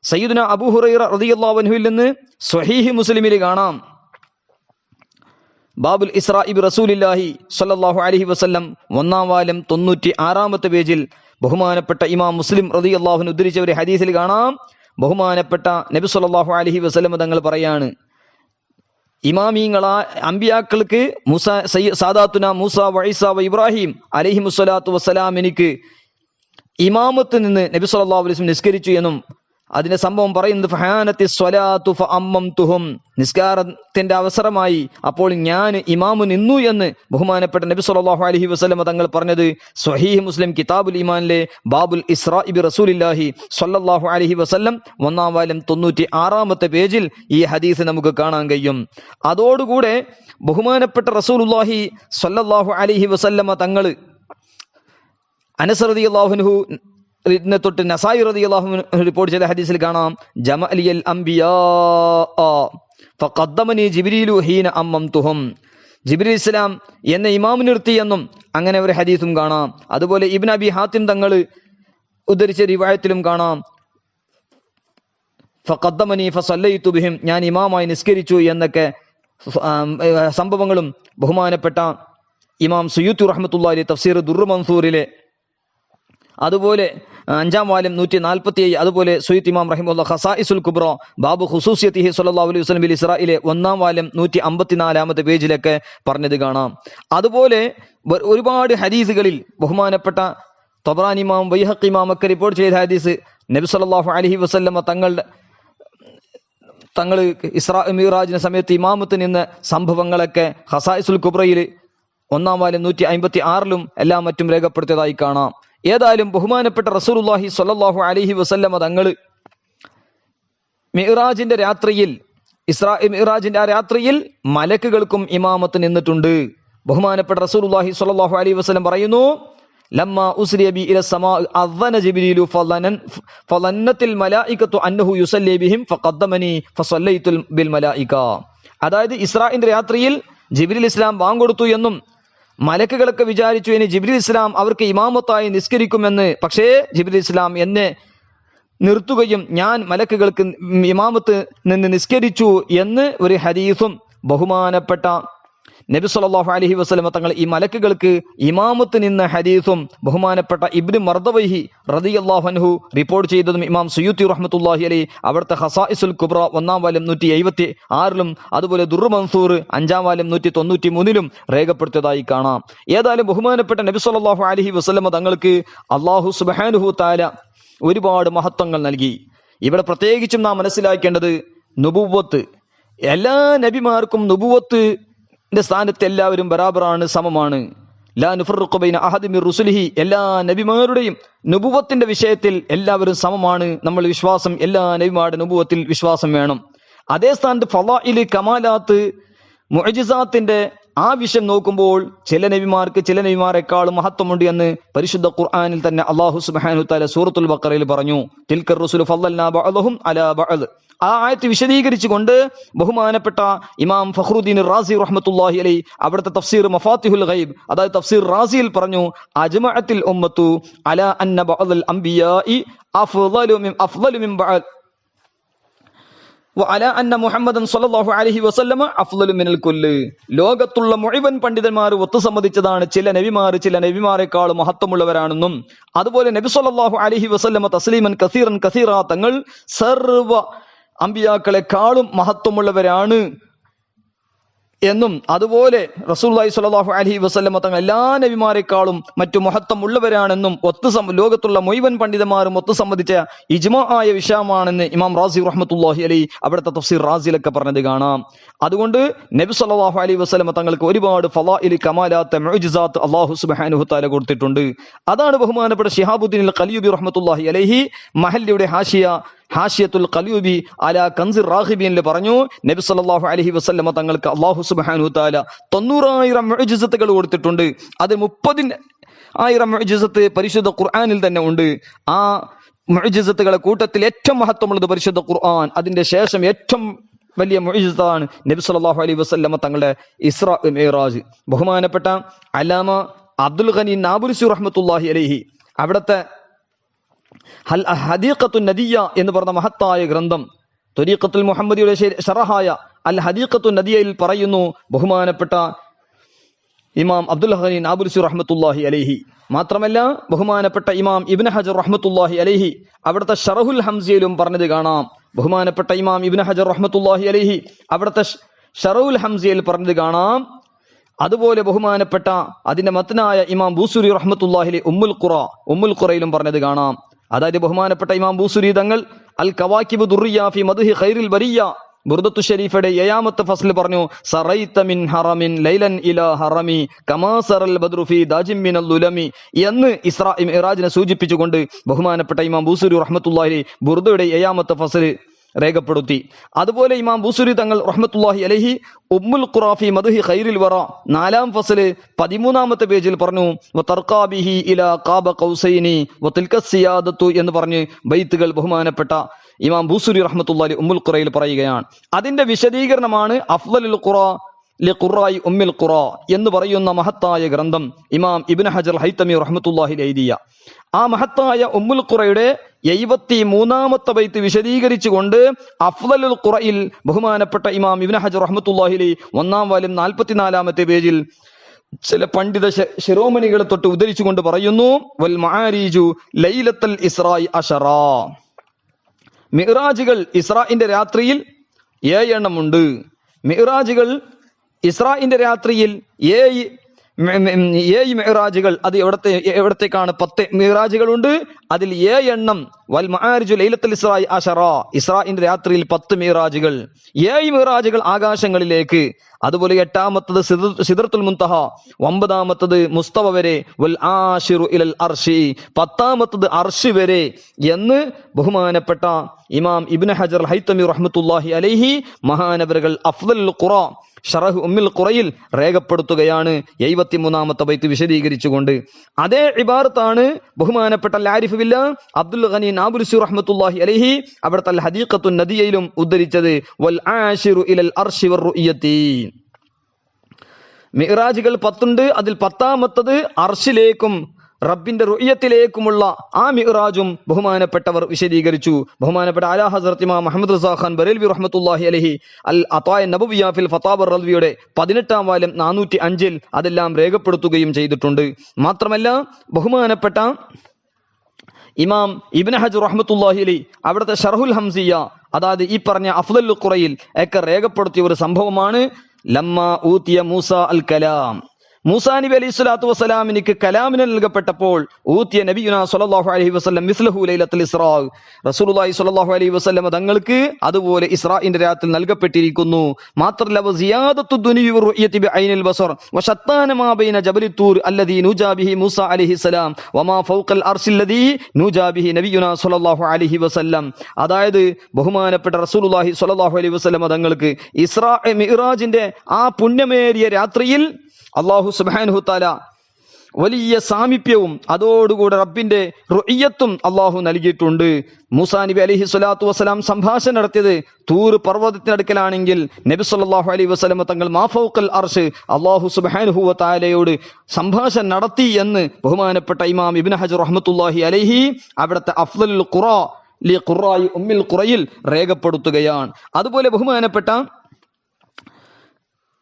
സയ്യിദുന അബൂ ഹുറൈറ റളിയല്ലാഹു അൻഹുവിൽ നിന്ന് സ്വഹീഹ് മുസ്ലിമിൽ കാണാം, ബാബുൽ ഇസ്രാഇ ബി റസൂലില്ലാഹി സ്വല്ലല്ലാഹു അലൈഹി വസല്ലം 1-ാം വാല്യം 96-ാമത്തെ പേജിൽ ബഹുമാനപ്പെട്ട ഇമാം മുസ്ലിം റളിയല്ലാഹു അൻഹു ഉദ്ധരിച്ച ഒരു ഹദീസിൽ കാണാം, ബഹുമാനപ്പെട്ട നബി സല്ലല്ലാഹു അലൈഹി വസല്ലം തങ്ങൾ പറയാണ്, ഇമാമീങ്ങളാ അമ്പിയാക്കൾക്ക് സാദാത്തുന മൂസ വ ഈസ വ ഇബ്രാഹിം അലൈഹിമുസ്സലാത്തു വസ്സലാം എനിക്ക് ഇമാമത്ത് നിന്ന് നബി സല്ലല്ലാഹു അലൈഹി വസല്ലം നിസ്കരിച്ചു എന്നും അതിന്റെ സംഭവം പറയുന്നത് ഫഹാനത്തി സ്വലാത്തു ഫഅമ്മംതുഹും, നിസ്കാരത്തിന്റെ അവസരമായി അപ്പോൾ ഞാൻ ഇമാമു നിന്നു എന്ന് ബഹുമാനപ്പെട്ട നബി സല്ലല്ലാഹു അലൈഹി വസല്ലം തങ്ങൾ പറഞ്ഞത് സ്വഹീഹ് മുസ്ലിം കിതാബുൽ ഈമാനിലെ ബാബുൽ ഇസ്രാഇ ബി റസൂലില്ലാഹി സ്വല്ലല്ലാഹു അലൈഹി വസല്ലം 1-ാം വാല്യം 96-ാമത്തെ പേജിൽ ഈ ഹദീസ് നമുക്ക് കാണാൻ കഴിയും. അതോടുകൂടെ ബഹുമാനപ്പെട്ട റസൂലുള്ളാഹി സ്വല്ലല്ലാഹു അലൈഹി വസല്ലം തങ്ങൾ അനസ് റളിയല്ലാഹു അൻഹു തൊട്ട് നസായി റളിയല്ലാഹു അൻഹു റിപ്പോർട്ട് ചെയ്ത ഹദീസിൽ കാണാം, ജമഅലിയൽ അംബിയാ ഫഖദ്ദമനി ജിബ്രീലു ഹീന അമ്മംതുഹും, ജിബ്രീൽ ഇസ്ലാം എന്നെ ഇമാം നിർത്തി എന്നും അങ്ങനെ ഒരു ഹദീസും കാണാം. അതുപോലെ ഇബ്നു അബി ഹാത്തിം തങ്ങൾ ഉദ്ധരിച്ച റിവായത്തിലും കാണാം, ഫഖദ്ദമനി ഫസല്ലൈതു ബിഹിം, ഞാൻ ഇമാമായി നിസ്കരിച്ചു എന്നൊക്കെ സംഭവങ്ങളും ബഹുമാനപ്പെട്ട ഇമാം സുയൂത്തി റഹ്മത്തുള്ളാഹി അലൈഹി തഫ്സീർ ദുർർ മൻസൂറിലെ, അതുപോലെ 5-ാം വാല്യം 147, അതുപോലെ സുയ്യിത്ത് ഇമാം റഹിമഹുല്ലാഹ് ഖസായിസുൽ കുബ്ര ബാബു ഖുസൂസിയത്തിഹി സ്വല്ലല്ലാഹു അലൈഹി വസല്ലം ബിൽ ഇസ്രായിലെ 1-ാം വാല്യം 154-ാമത്തെ പേജിലൊക്കെ പറഞ്ഞത് കാണാം. അതുപോലെ ഒരുപാട് ഹദീസുകളിൽ ബഹുമാനപ്പെട്ട തബറാനി ഇമാം ബൈഹഖി ഇമാം ഒക്കെ റിപ്പോർട്ട് ചെയ്ത ഹദീസ്, നബി സല്ലല്ലാഹു അലൈഹി വസല്ലം തങ്ങൾ ഇസ്രാ മിഅ്റാജിന്റെ സമയത്ത് ഇമാമത്ത് നിന്ന സംഭവങ്ങളൊക്കെ ഖസായിസുൽ കുബ്രയിൽ 1-ാം വാല്യം 156-ലും എല്ലാം മറ്റും രേഖപ്പെടുത്തിയതായി കാണാം. ഏതായാലും ബഹുമാനപ്പെട്ട റസൂലുള്ളാഹി സ്വല്ലല്ലാഹു അലൈഹി വസല്ലമ തങ്ങൾ മിഅ്റാജിന്റെ രാത്രിയിൽ, മിഅ്റാജിന്റെ ആ രാത്രിയിൽ മലക്കുകൾക്കും ഇമാമത്ത് നിന്നിട്ടുണ്ട്. ബഹുമാനപ്പെട്ട റസൂലുള്ളാഹി സ്വല്ലല്ലാഹു അലൈഹി വസല്ലം പറയുന്നു, ലമ്മാ ഉസ്രിയ ബി ഇല സമാ അദ്ദന ജിബ്രീലു ഫളന്നത്തിൽ മലായികത്തു അന്നഹു യുസല്ലി ബിഹിം ഫഖദ്ദമനി ഫസല്ലൈതു ബിൽ മലായിക. അതായത് ഇസ്രാഇന്റെ രാത്രിയിൽ ജിബ്രീൽ ഇസ്ലാം ബാങ്കൊടുത്തു എന്നും മലക്കുകളൊക്കെ വിചാരിച്ചു ഇനി ജിബ്രീൽ ഇസ്ലാം അവർക്ക് ഇമാമത്തായി നിസ്കരിക്കുമെന്ന്, പക്ഷേ ജിബ്രീൽ ഇസ്ലാം എന്നെ നിർത്തുകയും ഞാൻ മലക്കുകൾക്ക് ഇമാമത്ത് നിന്ന് നിസ്കരിച്ചു എന്ന് ഒരു ഹദീസും ബഹുമാനപ്പെട്ട നബി സല്ലല്ലാഹു അലൈഹി വസല്ലം തങ്ങൾ ഈ മലക്കുകൾക്ക് ഇമാമത്ത് നിന്ന ഹദീസും ബഹുമാനപ്പെട്ട ഇബ്നു മർദവൈഹി റളിയല്ലാഹു അൻഹു റിപ്പോർട്ട് ചെയ്തതും ഇമാം സുയൂത്തി റഹ്മത്തുള്ളാഹി അലൈഹി അവിടുത്തെ ഖസായിസുൽ കുബ്ര 1-ാം വാല്യം 176-ലും അതുപോലെ ദുർർ മൻസൂർ 5-ാം വാല്യം 193-ലും രേഖപ്പെടുത്തിയതായി കാണാം. ഏതായാലും ബഹുമാനപ്പെട്ട നബി സല്ലല്ലാഹു അലൈഹി വസല്ലം തങ്ങൾക്ക് അല്ലാഹു സുബ്ഹാനഹു തആല ഒരുപാട് മഹത്വങ്ങൾ നൽകി. ഇവിടെ പ്രത്യേകിച്ചും നാം മനസ്സിലാക്കേണ്ടത് നുബുവത്ത്. എല്ലാ നബിമാർക്കും നുബുവത്ത് സ്ഥാനത്ത് എല്ലാവരും ബറാബറാണ്, സമമാണ്. ലാ നുഫർറിഖു ബൈന അഹദി മിർ റുസുലിഹി, എല്ലാ നബിമാരുടെയും നുബുവത്തിന്റെ വിഷയത്തിൽ എല്ലാവരും സമമാണ്. നമ്മൾ വിശ്വാസം, എല്ലാ നബിമാരുടെ നുബുവത്തിൽ വിശ്വാസം വേണം. അതേ സ്ഥാനത്ത് ഫളാഇൽ, കമാലാത്ത്, മുഅ്ജിസാത്തിന്റെ ആ വിഷയം നോക്കുമ്പോൾ ചില നബിമാർക്ക് ചില നബിമാരെക്കാളും മഹത്വമുണ്ട് എന്ന് പരിശുദ്ധ ഖുർആനിൽ തന്നെ അല്ലാഹു സുബ്ഹാനഹു തആല സൂറത്തുൽ ബഖറയിൽ പറഞ്ഞു. തിൽക്കർ റുസുലു ഫളൽനാ ബഅദഹും അലാ ബഅദ്. ആ ആയത്ത് വിശദീകരിച്ചുകൊണ്ട് ബഹുമാനപ്പെട്ട ഇമാം ഫഖ്റുദ്ദീൻ റാസി റഹ്മത്തുള്ളാഹി അലൈഹി അവിടുത്തെ തഫ്സീർ മഫാത്തിഹുൽ ഗൈബ്, അതായത് തഫ്സീർ റാസിയിൽ പറഞ്ഞു, അജ്മഅത്തിൽ ഉമ്മത്തു അലാ അന്ന ബഅദൽ അംബിയാഇ അഫ്ളലു മിൻ ബഅദ് വഅലാ അന്ന മുഹമ്മദൻ സ്വല്ലല്ലാഹു അലൈഹി വസല്ലമ അഫ്ളലു മിനൽ കുല്ല്. ലോകത്തുള്ള മുഴുവൻ പണ്ഡിതന്മാർ ഒത്തുസമ്മതിച്ചതാണ് ചില നബിമാരെക്കാൾ മഹത്വമുള്ളവരാണെന്നും അതുപോലെ നബി സ്വല്ലല്ലാഹു അലൈഹി വസല്ലമ തസ്ലീമൻ കസീറൻ കസീറ തങ്ങൾ സർവ അമ്പിയാക്കളെക്കാളും മഹത്വമുള്ളവരാണ് എന്നും അതുപോലെ റസൂലുള്ളാഹി സ്വല്ലല്ലാഹു അലൈഹി വസല്ലമ തങ്ങൾ എല്ലാ നബിമാരെക്കാളും മറ്റു മഹത്വം ഉള്ളവരാണെന്നും ലോകത്തുള്ള മുഴുവൻ പണ്ഡിതന്മാരും സമ്മതിച്ച ഇജ്മാ ആയ വിഷയമാണെന്ന് ഇമാം റാസി റഹ്മത്തുള്ളാഹി അലൈഹി അവിടുത്തെ തഫ്സീർ റാസിലൊക്കെ പറഞ്ഞത് കാണാം. അതുകൊണ്ട് നബി സല്ലല്ലാഹു അലൈഹി വസല്ലമ തങ്ങൾക്ക് ഒരുപാട് ഫളാഇൽ കമാലാത്ത് മുഅ്ജിസാത്ത് അല്ലാഹു സുബ്ഹാനഹു തആല കൊടുത്തിട്ടുണ്ട്. അതാണ് ബഹുമാനപ്പെട്ട ശിഹാബുദ്ദീൻ അൽ ഖലീബി റഹ്മത്തുള്ളാഹി അലൈഹി മഹല്ലിയുടെ ഹാഷിയത്തുൽ ഖലൂബി അലാ കൻസിർ റാഹിബിനിൽ പറഞ്ഞു, നബി സല്ലല്ലാഹു അലൈഹി വസല്ലമ തങ്ങൾക്ക് അല്ലാഹു സുബ്ഹാനഹു തആല 90,000 മുഅ്ജിസത്തുകൾ കൊടുത്തിട്ടുണ്ട്. അത് 30,000 മുഅ്ജിസത്ത് പരിശുദ്ധ ഖുർആനിൽ തന്നെ ഉണ്ട്. ആ മുഅ്ജിസത്തുകളെ കൂട്ടത്തിൽ ഏറ്റവും മഹത്വമുള്ളത് പരിശുദ്ധ ഖുർആൻ. അതിന്റെ ശേഷം ഏറ്റവും വലിയ മുഅ്ജിസത്താണ് നബി സല്ലല്ലാഹു അലൈഹി വസല്ലമ തങ്ങളുടെ ഇസ്രാ മിഅ്റാജ്. ബഹുമാനപ്പെട്ട അല്ലാമ അബ്ദുൽ ഗനി നാബുൽസി റഹ്മത്തുള്ളാഹി അലൈഹി അവിടുത്തെ ഹദീഖത്തുൻ നദിയ എന്ന് പറഞ്ഞ മഹത്തായ ഗ്രന്ഥം ത്വരീഖത്തുൽ മുഹമ്മദിയുടെ ശറഹായ അൽ ഹദീഖത്തുൻ നദിയയിൽ പറയുന്നു, ബഹുമാനപ്പെട്ട ഇമാം അബ്ദുൽ ഗനി നാബുൽസി റഹ്മത്തുള്ളാഹി അലൈഹി മാത്രമല്ല ബഹുമാനപ്പെട്ട ഇമാം ഇബ്നു ഹജർ റഹ്മത്തുള്ളാഹി അലൈഹി അവിടുത്തെ ഷറഹുൽ ഹംസിയയിലും പറഞ്ഞത് കാണാം. ബഹുമാനപ്പെട്ട ഇമാം ഇബ്നു ഹജർ റഹ്മത്തുള്ളാഹി അലൈഹി അവിടുത്തെ ഷറഹുൽ ഹംസിയയിൽ പറഞ്ഞത് കാണാം. അതുപോലെ ബഹുമാനപ്പെട്ട അതിന്റെ മത്നായ ഇമാം ബൂസുരി റഹ്മത്തുള്ളാഹി അലൈഹി ഉമ്മുൽ ഖുറയിലും പറഞ്ഞത് കാണാം. അതായത് ബഹുമാനപ്പെട്ട ഇമാം ബൂസുരി തങ്ങൾ അൽ കവാകിബ് ദുർറിയ ഫി മദ്ഹി ഖൈറിൽ ബരിയ ബുർദത്തു ഷരീഫയുടെ 7ാമത്തെ ഫസ്ൽ പറഞ്ഞു, സറൈത മിൻ ഹറമിൻ ലൈലൻ ഇലാ ഹറമി കമാ സറൽ ബദ്റു ഫി ദാജിം മിനൽ ലുലമി എന്ന് ഇസ്രാ മിഅ്റാജിനെ സൂചിപ്പിച്ചുകൊണ്ട് ബഹുമാനപ്പെട്ട ഇമാം ബൂസുരി റഹ്മത്തുള്ളാഹി അലൈഹി ബുർദയുടെ 7ാമത്തെ ഫസ്ൽ രേഖപ്പെടുത്തി. അതുപോലെ ഇമാം ബൂസുരി തങ്ങൾ റഹ്മത്തുള്ളാഹി അലൈഹി ഉമ്മുൽ ഖുറാ ഫി മദ്ഹി ഖൈറിൽ വറ 4ാം ഫസ്ൽ 13ാമത്തെ പേജിൽ പറഞ്ഞു, വതർഖാ ബിഹി ഇലാ ഖാബ ഖൗസൈനി വതിൽക സിയാദത്തു എന്ന് പറഞ്ഞ് ബൈത്തുകൾ ബഹുമാനപ്പെട്ട ഇമാം ബൂസുരി റഹ്മത്തുള്ളാഹി ഉമ്മുൽ ഖുറയിൽ പറയുകയാണ്. അതിന്റെ വിശദീകരണമാണ് അഫ്ളലുൽ ഖുറാ ലിഖുറായി ഉമ്മുൽ ഖുറാ എന്ന് പറയുന്ന മഹത്തായ ഗ്രന്ഥം ഇമാം ഇബ്നു ഹജർ ഹൈതമി റഹ്മത്തുള്ളാഹി എഴുതിയ ആ മഹത്തായ ഉമ്മുൽ ഖുറയുടെ 73ാമത്തെ ബൈത്ത് വിശദീകരിച്ചുകൊണ്ട് അഫ്ളലുൽ ഖുറയിൽ ബഹുമാനപ്പെട്ട ഇമാം ഇബ്നു ഹജർ റഹ്മത്തുള്ളാഹി അലൈഹി 1ാം വാല്യം 44ാമത്തെ പേജിൽ ചില പണ്ഡിത ശിരോമണികളെ തൊട്ട് ഉദ്ധരിച്ചുകൊണ്ട് പറയുന്നു, വൽ മആരിജു ലൈലത്തുൽ ഇസ്രായി അശറാ, മിഅ്റാജുകൾ ഇസ്രാഇന്റെ രാത്രിയിൽ 7 എണ്ണമുണ്ട്. മിഅ്റാജുകൾ ഇസ്രാഇന്റെ രാത്രിയിൽ 7 മിഅ്റാജുകൾ. അത് എവിടത്തേക്കാണ്? 10 മിഅ്റാജുകൾ ഉണ്ട്. അതിൽ 7 എണ്ണം വൽ മആരിജു ലൈലത്തുൽ ഇസ്രായി അശറാ, ഇസ്രാഇന്റെ രാത്രിയിൽ 10 മിഅ്റാജുകൾ, 7 മിഅ്റാജുകൾ ആകാശങ്ങളിലേക്ക്. അതുപോലെ 8ാമത്തത് സിദ്റത്തുൽ മുൻതഹ, 9ാമത്തത് മുസ്തവ വരെ, വൽ ആശിറു ഇലൽ അർശി, 10ാമത്തത് അർശ് വരെ എന്ന് ബഹുമാനപ്പെട്ട ഇമാം ഇബ്നു ഹജർ ഹൈതമി റഹ്മത്തുള്ളാഹി അലൈഹി മഹാനവറുകൾ അഫ്ളലുൽ ഖുറാ ഷറഹ് ഉമ്മുൽ ഖുറയിൽ രേഖപ്പെടുത്തുകയാണ് 73ാമത്തെ ബൈത്ത് വിശദീകരിച്ചുകൊണ്ട്. അതേ ഇബാറത്താണ് ബഹുമാനപ്പെട്ട ആരിഫ് ബില്ലാ അബ്ദുൽ ഗനി നാബുൽസി റഹ്മത്തുള്ളാഹി അലൈഹി അവിടുത്തെ അൽ ഹദീഖത്തുൻ നദിയയിലും ഉദ്ധരിച്ചത്, വൽ ആശിറു ഇലൽ അർശി വറുയത്തി. മിഅ്റാജുകൾ 10 ഉണ്ട്. അതിൽ 10ാമത്തത് അർശിലേക്കും റബ്ബിന്റെ റുയത്തിലേക്കുമുള്ള ആ മിഅ്റാജും ബഹുമാനപ്പെട്ടവർ വിശദീകരിച്ചു. ബഹുമാനപ്പെട്ട ആലാ ഹസ്രത്ത് ഇമാം മുഹമ്മദ് റസാ ഖാൻ ബറേൽവി റഹ്മത്തുള്ളാഹി അലൈഹി അൽ അതായ നബവിയ ഫിൽ ഫതാവ റദ്വിയുടെ 18ാം വാല്യം 405 അതെല്ലാം രേഖപ്പെടുത്തുകയും ചെയ്തിട്ടുണ്ട്. മാത്രമല്ല ബഹുമാനപ്പെട്ട ഇമാം ഇബ്നു ഹജർ റഹ്മത്തുള്ളാഹി അലൈഹി അവിടുത്തെ ഷർഹുൽ ഹംസിയ, അതായത് ഈ പറഞ്ഞ അഫ്ളലുൽ ഖുറയിൽ ഒക്കെ രേഖപ്പെടുത്തിയ ഒരു സംഭവമാണ്, ലമ്മ ഊതിയ മൂസ അൽ കലാം, മൂസാ നബി അലൈഹി സ്വലാത്തു വസ്സലാമിനിക്ക് കലാമിന് നൽകപ്പെട്ടപ്പോൾ ഊതിയ നബിയുനാ സ്വല്ലല്ലാഹു അലൈഹി വസല്ലം മിസ്ലഹു ലൈലത്തുൽ ഇസ്റാ, റസൂലുള്ളാഹി സ്വല്ലല്ലാഹു അലൈഹി വസല്ലം തങ്ങൾക്ക് അതുപോലെ ഇസ്രാഇന്റെ രാത്രിയിൽ നൽകപ്പെട്ടിരിക്കുന്നു. മാത്രമല്ല വസിയാദത്തു ദുനിയ വറുയതി ബിഐനിൽ ബസർ വശത്താന മാ ബൈന ജബലി തൂർ അല്ലദീ നുജാ ബിഹി മൂസ അലൈഹി സലാം വമാ ഫൗഖൽ അർശി അല്ലദീ നുജാ ബിഹി നബിയുനാ സ്വല്ലല്ലാഹു അലൈഹി വസല്ലം. അതായത് ബഹുമാനപ്പെട്ട റസൂലുള്ളാഹി സ്വല്ലല്ലാഹു അലൈഹി വസല്ലം തങ്ങൾക്ക് ഇസ്രാ മിഅ്റാജിന്റെ ആ പുണ്യമേറിയ രാത്രിയിൽ അല്ലാഹു സുബ്ഹാനഹു തആല വലിയ സാമീപ്യവും അതോടുകൂടെ റബ്ബിന്റെ റുഇയത്തും അല്ലാഹു നൽകിയിട്ടുണ്ട്. മൂസാ നബി അലൈഹി സ്വലാത്തു വസ്സലാം സംഭാഷണം നടത്തിയത് തൂർ പർവ്വതത്തിനടുക്കലാണെങ്കിൽ നബി സല്ലല്ലാഹു അലൈഹി വസല്ലം തങ്ങൾ മാ ഫൗഖൽ അർശ് അല്ലാഹു സുബ്ഹാനഹു വ തആലയോട് സംഭാഷണം നടത്തി എന്ന് ബഹുമാനപ്പെട്ട ഇമാം ഇബ്നു ഹജർ റഹ്മത്തുള്ളാഹി അലൈഹി അവിടുത്തെ അഫ്ളലുൽ ഖുറാ ലി ഖുറായി ഉമ്മുൽ ഖുറയിൽ രേഖപ്പെടുത്തുകയാണ്. അതുപോലെ ബഹുമാനപ്പെട്ട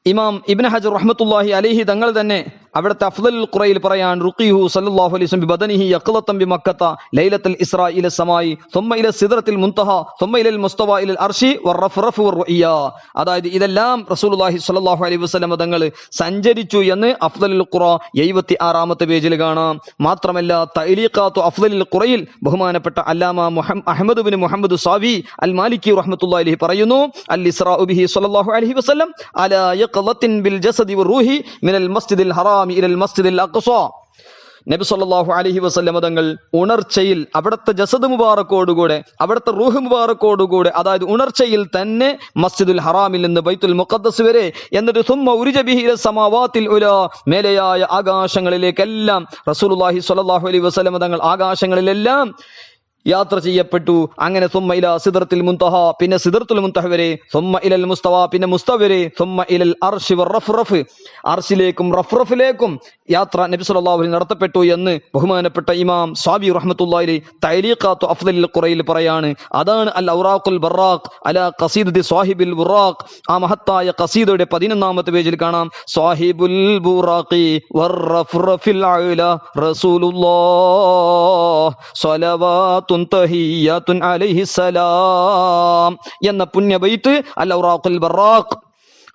ഇമാം ഇബ്നു ഹജർ റഹ്മത്തുള്ളാഹി അലൈഹി തങ്ങൾ തന്നെ അവിടുത്തെ അഫ്ദലുൽ ഖുറയിൽ പറയാൻ റുഖീഹു സല്ലല്ലാഹു അലൈഹി വസല്ലം ബിബദനിഹി യഖ്ലതൻ ബിമക്കത ലൈലത്തുൽ ഇസ്റാ ഇല സമായി ثم ഇല സിദ്റത്തിൽ മുൻതഹ ثم ഇലൽ മുസ്തവ ഇലൽ അർശി വറഫ്റഫ് വറുഇയ. അതായത് ഇതെല്ലാം റസൂലുള്ളാഹി സ്വല്ലല്ലാഹു അലൈഹി വസല്ലം തങ്ങൾ സഞ്ചരിച്ചു എന്ന് അഫ്ദലുൽ ഖുറ 76-ാമത്തെ പേജിൽ കാണാം. മാത്രമല്ല തഅലീഖാത്തു അഫ്ദലുൽ ഖുറയിൽ ബഹുമാനപ്പെട്ട അല്ലാമ അഹ്മദ് ബിൻ മുഹമ്മദ് സാവി അൽ മാലിക്കി റഹ്മത്തുള്ളാഹി അലൈഹി പറയുന്നു അൽ ഇസ്റാഉ ബിഹി സ്വല്ലല്ലാഹു അലൈഹി വസല്ലം അലാ യഖ്ലത്തിൻ ബിൽ ജസദി വറൂഹി മിനൽ മസ്ജിദിൽ ഹറാമി ഇലൽ മസ്ജിദിൽ അഖ്സ. നബി സല്ലല്ലാഹു അലൈഹി വസല്ലം തങ്ങൾ ഉണർച്ചയിൽ അവിടുത്തെ ജസദ് മുബാറക്കോടുകൂടെ അവിടുത്തെ റൂഹ് മുബാറക്കോടുകൂടെ, അതായത് ഉണർച്ചയിൽ തന്നെ മസ്ജിദുൽ ഹറാമിൽ നിന്ന് ബൈത്തുൽ മുഖദ്ദസ് വരെ, എന്നിട്ട് സുമ്മ ഉരിജ ബിഹി ഇല സമാവാത്തിൽ ഉലാ, മേലെയായ ആകാശങ്ങളിലേക്കെല്ലാം റസൂലുള്ളാഹി സ്വല്ലല്ലാഹു അലൈഹി വസല്ലം തങ്ങൾ ആകാശങ്ങളിലെല്ലാം യാത്ര ചെയ്യപ്പെട്ടു. അങ്ങനെ സുമ്മ ഇല സിദ്റത്തിൽ മുൻതഹ, പിന്നെ സിദ്റത്തുൽ മുൻതഹ വരെ, സുമ്മ ഇലൽ മുസ്തവ, പിന്നെ മുസ്തവ വരെ, സുമ്മ ഇലൽ അർശി വറഫ്റഫ്, അർശിലേക്കും റഫ്റഫിലേക്കും യാത്ര നബി സല്ലല്ലാഹു അലൈഹി നടത്തപ്പെട്ടു എന്ന് ബഹുമാനപ്പെട്ട ഇമാം സാബി റഹ്മത്തുള്ളാഹി അലൈഹി തഅലീഖാത്തു അഫ്ദലുൽ ഖുറയിൽ പറയാണ്. അതാണ് അൽ ഔറാഖുൽ ബറാഖ് അലാ ഖസീദത്തി സ്വാഹിബിൽ ബുറാഖ്. ആ മഹത്തായ ഖസീദയുടെ 11-ാമത്തെ പേജിൽ കാണാം സ്വാഹിബുൽ ബുറാഖി വറഫ്റഫിൽ അലാ റസൂലുള്ളാഹ് സ്വലവാത്തുൻ തഹിയ്യാത്തുൻ അലൈഹിസ്സലാം എന്ന പുണ്യബൈത്ത് അൽ ഔറാഖുൽ ബറാഖ്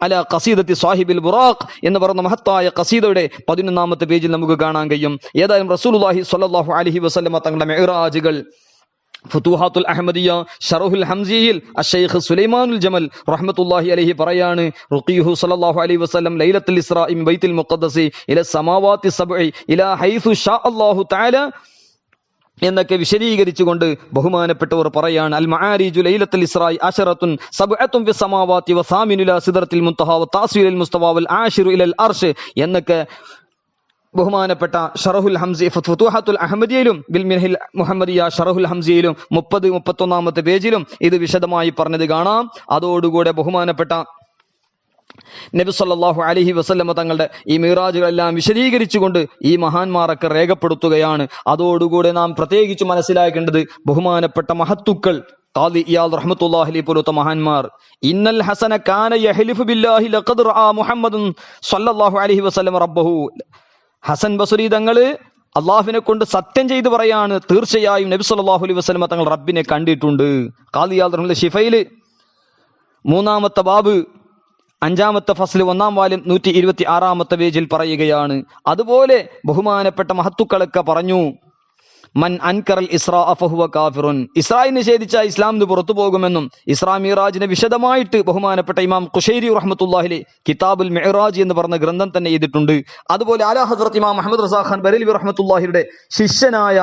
അല ഖസീദത്തി സ്വാഹിബിൽ ബുറാഖ് എന്ന് പറയുന്ന മഹത്തായ ഖസീദയുടെ 11-ാമത്തെ പേജിൽ നമുക്ക് കാണാൻ കഴിയും. ഏതായാലും റസൂലുള്ളാഹി സ്വല്ലല്ലാഹു അലൈഹി വസല്ലമ തങ്ങളുടെ മിഅ്റാജുകൾ ഫുതൂഹാത്തുൽ അഹ്മദിയ ശറഹുൽ ഹംസിയിൽ അശ്ശൈഖ് സുലൈമാനുൽ ജമൽ റഹ്മത്തുള്ളാഹി അലൈഹി പറയാണ് റുഖീഹു സല്ലല്ലാഹു അലൈഹി വസല്ലം ലൈലത്തുൽ ഇസ്റാഇ മിൻ ബൈത്തുൽ മുഖദ്ദസി ഇല സമാവാതി സബ്ഇ ഇലാ ഹൈസു ഷാ അല്ലാഹു തആല എന്നൊക്കെ വിശദീകരിച്ചുകൊണ്ട് ബഹുമാനപ്പെട്ടവർ പറയാണ് അൽ മആരിജു ലൈലത്തുൽ ഇസ്റാഇ അശറത്തുൻ സബ്അത്തുൻ ഫിസ് സമാവാതി വസാമിനു ഇലാ സിദ്റത്തിൽ മുൻതഹ വതാസ്വീലുൽ മുസ്തവ വൽ ആശിറു ഇലൽ അർശ് എന്നൊക്കെ ബഹുമാനപ്പെട്ട ഷറഹുൽ ഹംസി ഫുതൂഹാത്തുൽ അഹ്മദിയയിലും ബിൽ മിൻഹിൽ മുഹമ്മദിയ ഷറഹുൽ ഹംസിയിലും 30-31-ാമത്തെ പേജിലും ഇത് വിശദമായി പറഞ്ഞത് കാണാം. അതോടുകൂടെ ബഹുമാനപ്പെട്ട നബി സല്ലല്ലാഹു അലൈഹി വസല്ലം തങ്ങളുടെ ഈ മിറാജുകളെല്ലാം വിശദീകരിച്ചുകൊണ്ട് ഈ മഹാന്മാരൊക്കെ രേഖപ്പെടുത്തുകയാണ്. അതോടുകൂടെ നാം പ്രത്യേകിച്ച് മനസ്സിലാക്കേണ്ടത് ബഹുമാനപ്പെട്ട മഹത്തുക്കൾ ഖാദി ഇയാദ് റഹ്മത്തുള്ളാഹി അലൈഹി പോലത്തെ മഹാന്മാർ ഇന്നൽ ഹസന കാന യഹ്ലിഫു ബില്ലാഹി ലഖദ് റആ മുഹമ്മദുൻ സല്ലല്ലാഹു അലൈഹി വസല്ലം റബ്ബഹു. ഹസൻ ബസ്രി തങ്ങള് അള്ളാഹുവിനെ കൊണ്ട് സത്യം ചെയ്ത് പറയാണ്, തീർച്ചയായും നബി സല്ലല്ലാഹു അലൈഹി വസല്ലം തങ്ങൾ റബ്ബിനെ കണ്ടിട്ടുണ്ട്. ഖാദി ഇയാദ് റഹ്മത്തുള്ളാഹി ഷിഫയില് 3-ാമത്തെ ബാബ് 5-ാമത്തെ ഫസ്ൽ 1-ാം വാല്യം 126-ാമത്തെ പേജിൽ പറയുകയാണ്. അതുപോലെ ബഹുമാനപ്പെട്ട മഹത്തുക്കളൊക്കെ പറഞ്ഞു മൻ അൻകറൽ ഇസ്രാ ഫഹുവ കാഫിറുൻ, ഇസ്രായി നിഷേധിച്ച ഇസ്ലാമിന് പുറത്തു പോകുമെന്നും ഇസ്രാ മിറാജിനെ വിശദമായിട്ട് ബഹുമാനപ്പെട്ട ഇമാം ഖുശൈരി റഹ്മത്തുള്ളാഹി അലൈഹി കിതാബുൽ മിഅ്റാജ് എന്ന് പറഞ്ഞ ഗ്രന്ഥം തന്നെ ചെയ്തിട്ടുണ്ട്. അതുപോലെ ആലാ ഹസ്രത്ത് ഇമാം മുഹമ്മദ് റസാ ഖാൻ ബറേലവി റഹ്മത്തുള്ളാഹിയുടെ ശിഷ്യനായ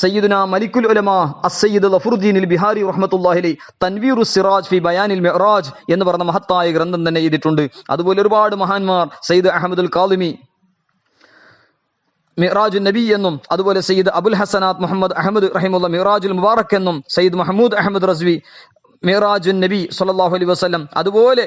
സയ്യിദുന മലിക്കുൽ ഉലമാ അസ്സയ്യിദ് ഗഫറുദ്ദീൻ അൽ ബിഹാരി റഹ്മത്തുള്ളാഹി അലൈഹി തൻവീറുസ് സിറാജ് ഫി ബയാനിൽ മിഅ്റാജ് എന്ന് പറഞ്ഞ മഹത്തായ ഗ്രന്ഥം തന്നെ ചെയ്തിട്ടുണ്ട്. അതുപോലെ ഒരുപാട് മഹാന്മാർ സയ്യിദ് അഹ്മദുൽ കാളിമി മിഅ്റാജുൻ നബി എന്നും, അതുപോലെ സയ്യിദ് അബുൽ ഹസനാത്ത് മുഹമ്മദ് അഹമ്മദ് റഹിമുള്ള മിഅ്റാജുൽ മുബാറക് എന്നും, സയ്യിദ് മഹ്മൂദ് അഹമ്മദ് റസ്വി മിഅ്റാജുൻ നബി സ്വല്ലല്ലാഹു അലൈഹി വസല്ലം, അതുപോലെ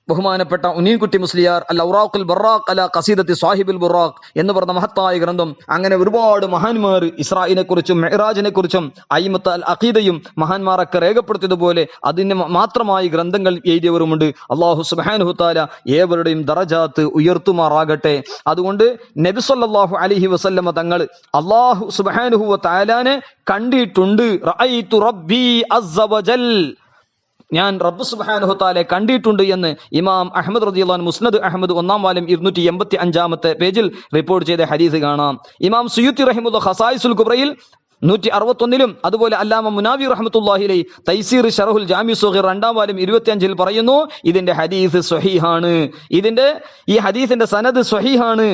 ബഹുമാനപ്പെട്ട ഉന്നീൻകുട്ടി മുസ്ലിയാർ അൽ ഔറാഖുൽ ബറാഖ് അല ഖസീദത്തി സ്വാഹിബുൽ ബുറാഖ് എന്ന് പറഞ്ഞ മഹത്തായ ഗ്രന്ഥം. അങ്ങനെ ഒരുപാട് മഹാന്മാർ ഇസ്രായിനെ കുറിച്ചും മെഹ്റാജിനെ കുറിച്ചും അയിമത്ത് അൽ അഖീദയും മഹാന്മാരൊക്കെ രേഖപ്പെടുത്തിയതുപോലെ അതിന് മാത്രമായി ഗ്രന്ഥങ്ങൾ എഴുതിയവരുമുണ്ട്. അല്ലാഹു സുബ്ഹാനഹു തആല ഏവരുടെയും ദറജാത്ത് ഉയർത്തുമാറാകട്ടെ. അതുകൊണ്ട് നബി സല്ലല്ലാഹു അലൈഹി വസല്ലമ തങ്ങൾ അല്ലാഹു സുബ്ഹാനഹു വ തആലാനെ കണ്ടിട്ടുണ്ട്. റഅയ്തു റബ്ബി അസ്സ വജൽ, ഞാൻ റബ്ബ് സുബ്ഹാനഹു തആലയെ കണ്ടിട്ടുണ്ട് എന്ന് ഇമാം അഹ്മദ് റളിയല്ലാഹു അൻഹു മുസ്നദ് അഹ്മദ് 1-ാം വാല്യം 285-ാമത്തെ പേജിൽ റിപ്പോർട്ട് ചെയ്ത ഹദീസ് കാണാം. ഇമാം സുയൂത്തി റഹിമഹുല്ലാഹ് ഖസായിസുൽ കുബ്രയിൽ 161-ലും, അതുപോലെ അല്ലാമ മുനാവി റഹ്മത്തുള്ളാഹി അലൈഹി തൈസീർ ശറഹുൽ ജാമി സഗീർ 2-ാം വാല്യം 25-ൽ പറയുന്നു ഇതിന്റെ ഹദീസ് സ്വഹീഹാണ്, ഈ ഹദീസിന്റെ സനദ് സ്വഹീഹാണ്.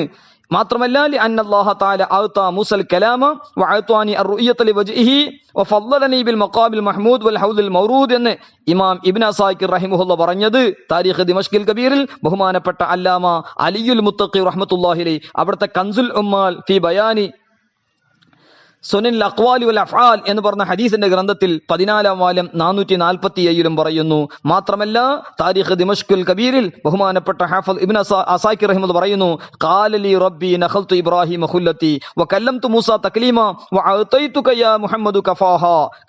മാത്രമല്ല അന്നല്ലാഹ തആല അഅത മൂസൽ കലാമ വഅഅതാനി അർറുയത ലിവജ്ഹിഹി വഫദ്ദലനി ബിൽ മഖാമിൽ മഹ്മൂദ് വൽ ഹൗദുൽ മൗറൂദ് എന്ന് ഇമാം ഇബ്നു അസാകിർ റഹിമഹുല്ലാഹ് പറഞ്ഞത് താരീഖ് ദിമഷ്കിൽ കബീറിൽ ബഹുമാനപ്പെട്ട അല്ലാമ അലിയുൽ മുത്തഖി റഹ്മത്തുള്ളാഹി അലൈഹി അവിടുത്തെ കൻസുൽ ഉമ്മാൽ ഫി ബയാനി സുനനിൽ അഖ്വാലി വൽ അഫ്ആൽ എന്ന് പറഞ്ഞ ഹദീസിന്റെ ഗ്രന്ഥത്തിൽ 14-ാം വാല്യം 447 പറയുന്നു. മാത്രമല്ല താരിഖ് ദിമഷ്കുൽ കബീരിൽ ബഹുമാനപ്പെട്ട ഹാഫിദ് ഇബ്നു അസാക്കിർ റഹിമഹുല്ലാഹ് പറയുന്നു, ഖാല ലി റബ്ബി നഖൽതു ഇബ്രാഹിമ ഖുല്ലത്തി വകല്ലംതു മൂസ തക്ലീമ വഅതൈതുക യാ മുഹമ്മദു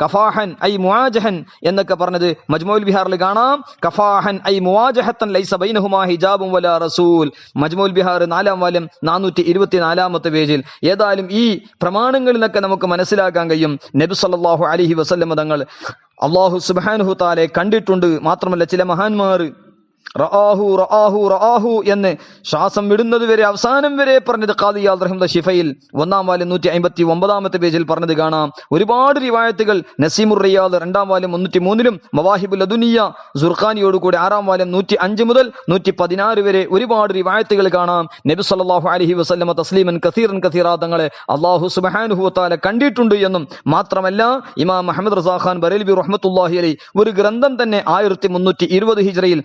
കഫാഹൻ ഐ മുവാജഹൻ എന്നൊക്കെ പറഞ്ഞത് മജ്മുഉൽ ബിഹാറിൽ കാണാം. കഫാഹൻ ഐ മുവാജഹത്തൻ ലൈസ ബൈനഹുമാ ഹിജാബുൻ വലാ റസൂൽ. മജ്മുഉൽ ബിഹാർ 4-ാം വാല്യം 424-ാമത്തെ പേജിൽ. ഏതായാലും ഈ പ്രമാണങ്ങളിൽ നിന്നൊക്കെ നമുക്ക് മനസ്സിലാക്കാൻ കഴിയും നബി സല്ലല്ലാഹു അലൈഹി വസല്ലം തങ്ങൾ അല്ലാഹു സുബ്ഹാനഹു തആലയെ കണ്ടിട്ടുണ്ട്. മാത്രമല്ല ചില മഹാന്മാർ റആഹു എന്ന് ശ്വാസം വിടുന്നത് വരെ അവസാനം വരെ പറഞ്ഞത് ഖാദി ഇയാദ് റഹിമഹുല്ലാഹ് ഷിഫയിൽ 1-ാം വാല്യം 159-ാമത്തെ പേജിൽ പറഞ്ഞത് കാണാം. ഒരുപാട് റിവായത്തുകൾ നസീമുർ റിയാദ് 2-ാം വാല്യം 303-ലും മവാഹിബുൽ ലദുനിയ സുർഖാനിയോട് കൂടി 6-ാം വാല്യം 105 മുതൽ 116 വരെ ഒരുപാട് റിവായത്തുകൾ കാണാം. നബി സല്ലല്ലാഹു അലൈഹി വസല്ലം തസ്ലീമൻ കസീറ തങ്ങളെ അല്ലാഹു സുബ്ഹാനഹു വതആല കണ്ടിട്ടുണ്ട് എന്നും മാത്രമല്ല ഇമാം അഹ്മദ് റസാ ഖാൻ ബറേൽവി റഹ്മത്തുള്ളാഹി അലൈഹി ഒരു ഗ്രന്ഥം തന്നെ 1320 ഹിജ്റയിൽ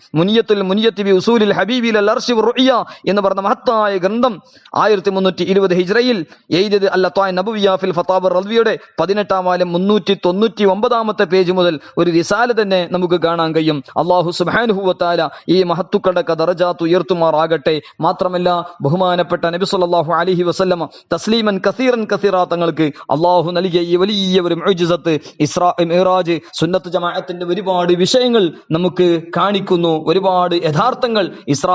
മുനിയത്ത് ബി ഉസൂലിൽ ഹബീബിൽ അർശി വറുഇയ എന്ന് പറഞ്ഞ മഹത്തായ ഗ്രന്ഥം 1320 ഹിജ്റയിൽ എഴുതിയത് അൽ-ലത്വാഇ നബവിയ്യ ഫിൽ ഫതാവ റദ്വിയുടെ 18-ാം വാല്യം 399-ാമത്തെ പേജ് മുതൽ ഒരു റിസാല തന്നെ നമുക്ക് കാണാൻ കഴിയും. അല്ലാഹു സുബ്ഹാനഹു വതആല ഈ മഹത്തുക്കളുടെ ദറജാത്ത് ഉയർത്തുമാറാകട്ടെ. മാത്രമല്ല ബഹുമാനപ്പെട്ട നബി സല്ലല്ലാഹു അലൈഹി വസല്ലം തസ്ലീമൻ കസീറ തങ്ങൾക്ക് അല്ലാഹു നൽകിയ ഈ വലിയ ഒരു മുഅ്ജിസത്ത് ഇസ്രാ മിഅ്റാജ് സുന്നത്ത് ജമാഅത്തിന്റെ ഒരുപാട് വിഷയങ്ങൾ നമുക്ക് കാണിക്കുന്നു. ഒരുപാട് യഥാർത്ഥങ്ങൾ ഇസ്രാ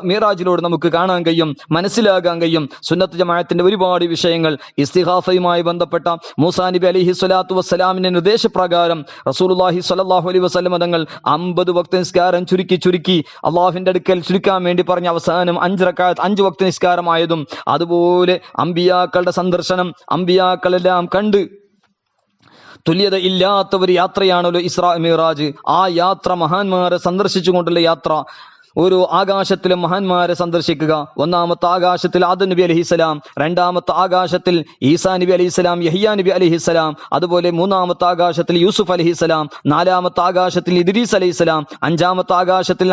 മിഅ്റാജിലൂടെ നമുക്ക് കാണാൻ കഴിയും, മനസ്സിലാക്കാൻ കഴിയും. സുന്നത്ത് ജമാഅത്തിന്റെ ഒരുപാട് വിഷയങ്ങൾ ഇസ്തിഗാസയുമായി ബന്ധപ്പെട്ട മൂസാ നബി അലൈഹി സ്വലാത്തു വസ്സലാമിന്റെ നിർദ്ദേശപ്രകാരം റസൂലുള്ളാഹി സ്വല്ലല്ലാഹു അലൈഹി വസല്ലം തങ്ങൾ 50 വക്ത് നിസ്കാരം ചുരുക്കി അള്ളാഹുവിന്റെ അടുക്കൽ ചുരുക്കാൻ വേണ്ടി പറഞ്ഞ അവസാനം 5 റക്അത്ത് 5 വക്ത് നിസ്കാരമായതും അതുപോലെ അമ്പിയാക്കളുടെ സന്ദർശനം അമ്പിയാക്കളെല്ലാം കണ്ട് തുല്യത ഇല്ലാത്ത ഒരു യാത്രയാണല്ലോ ഇസ്രാ മിഅ്റാജ്. ആ യാത്ര മഹാന്മാരെ സന്ദർശിച്ചുകൊണ്ടുള്ള യാത്ര. ഒരു ആകാശത്തിലും മഹാന്മാരെ സന്ദർശിക്കുക. 1-ാമത്തെ ആകാശത്തിൽ ആദം നബി അലൈഹിസ്സലാം, 2-ാമത്തെ ആകാശത്തിൽ ഈസാ നബി അലൈഹിസ്സലാം, യഹ്യാ നബി അലൈഹിസ്സലാം, അതുപോലെ 3-ാമത്തെ ആകാശത്തിൽ യൂസുഫ് അലൈഹിസ്സലാം, 4-ാമത്തെ ആകാശത്തിൽ ഇദ്രീസ് അലൈഹിസ്സലാം, 5-ാമത്തെ ആകാശത്തിൽ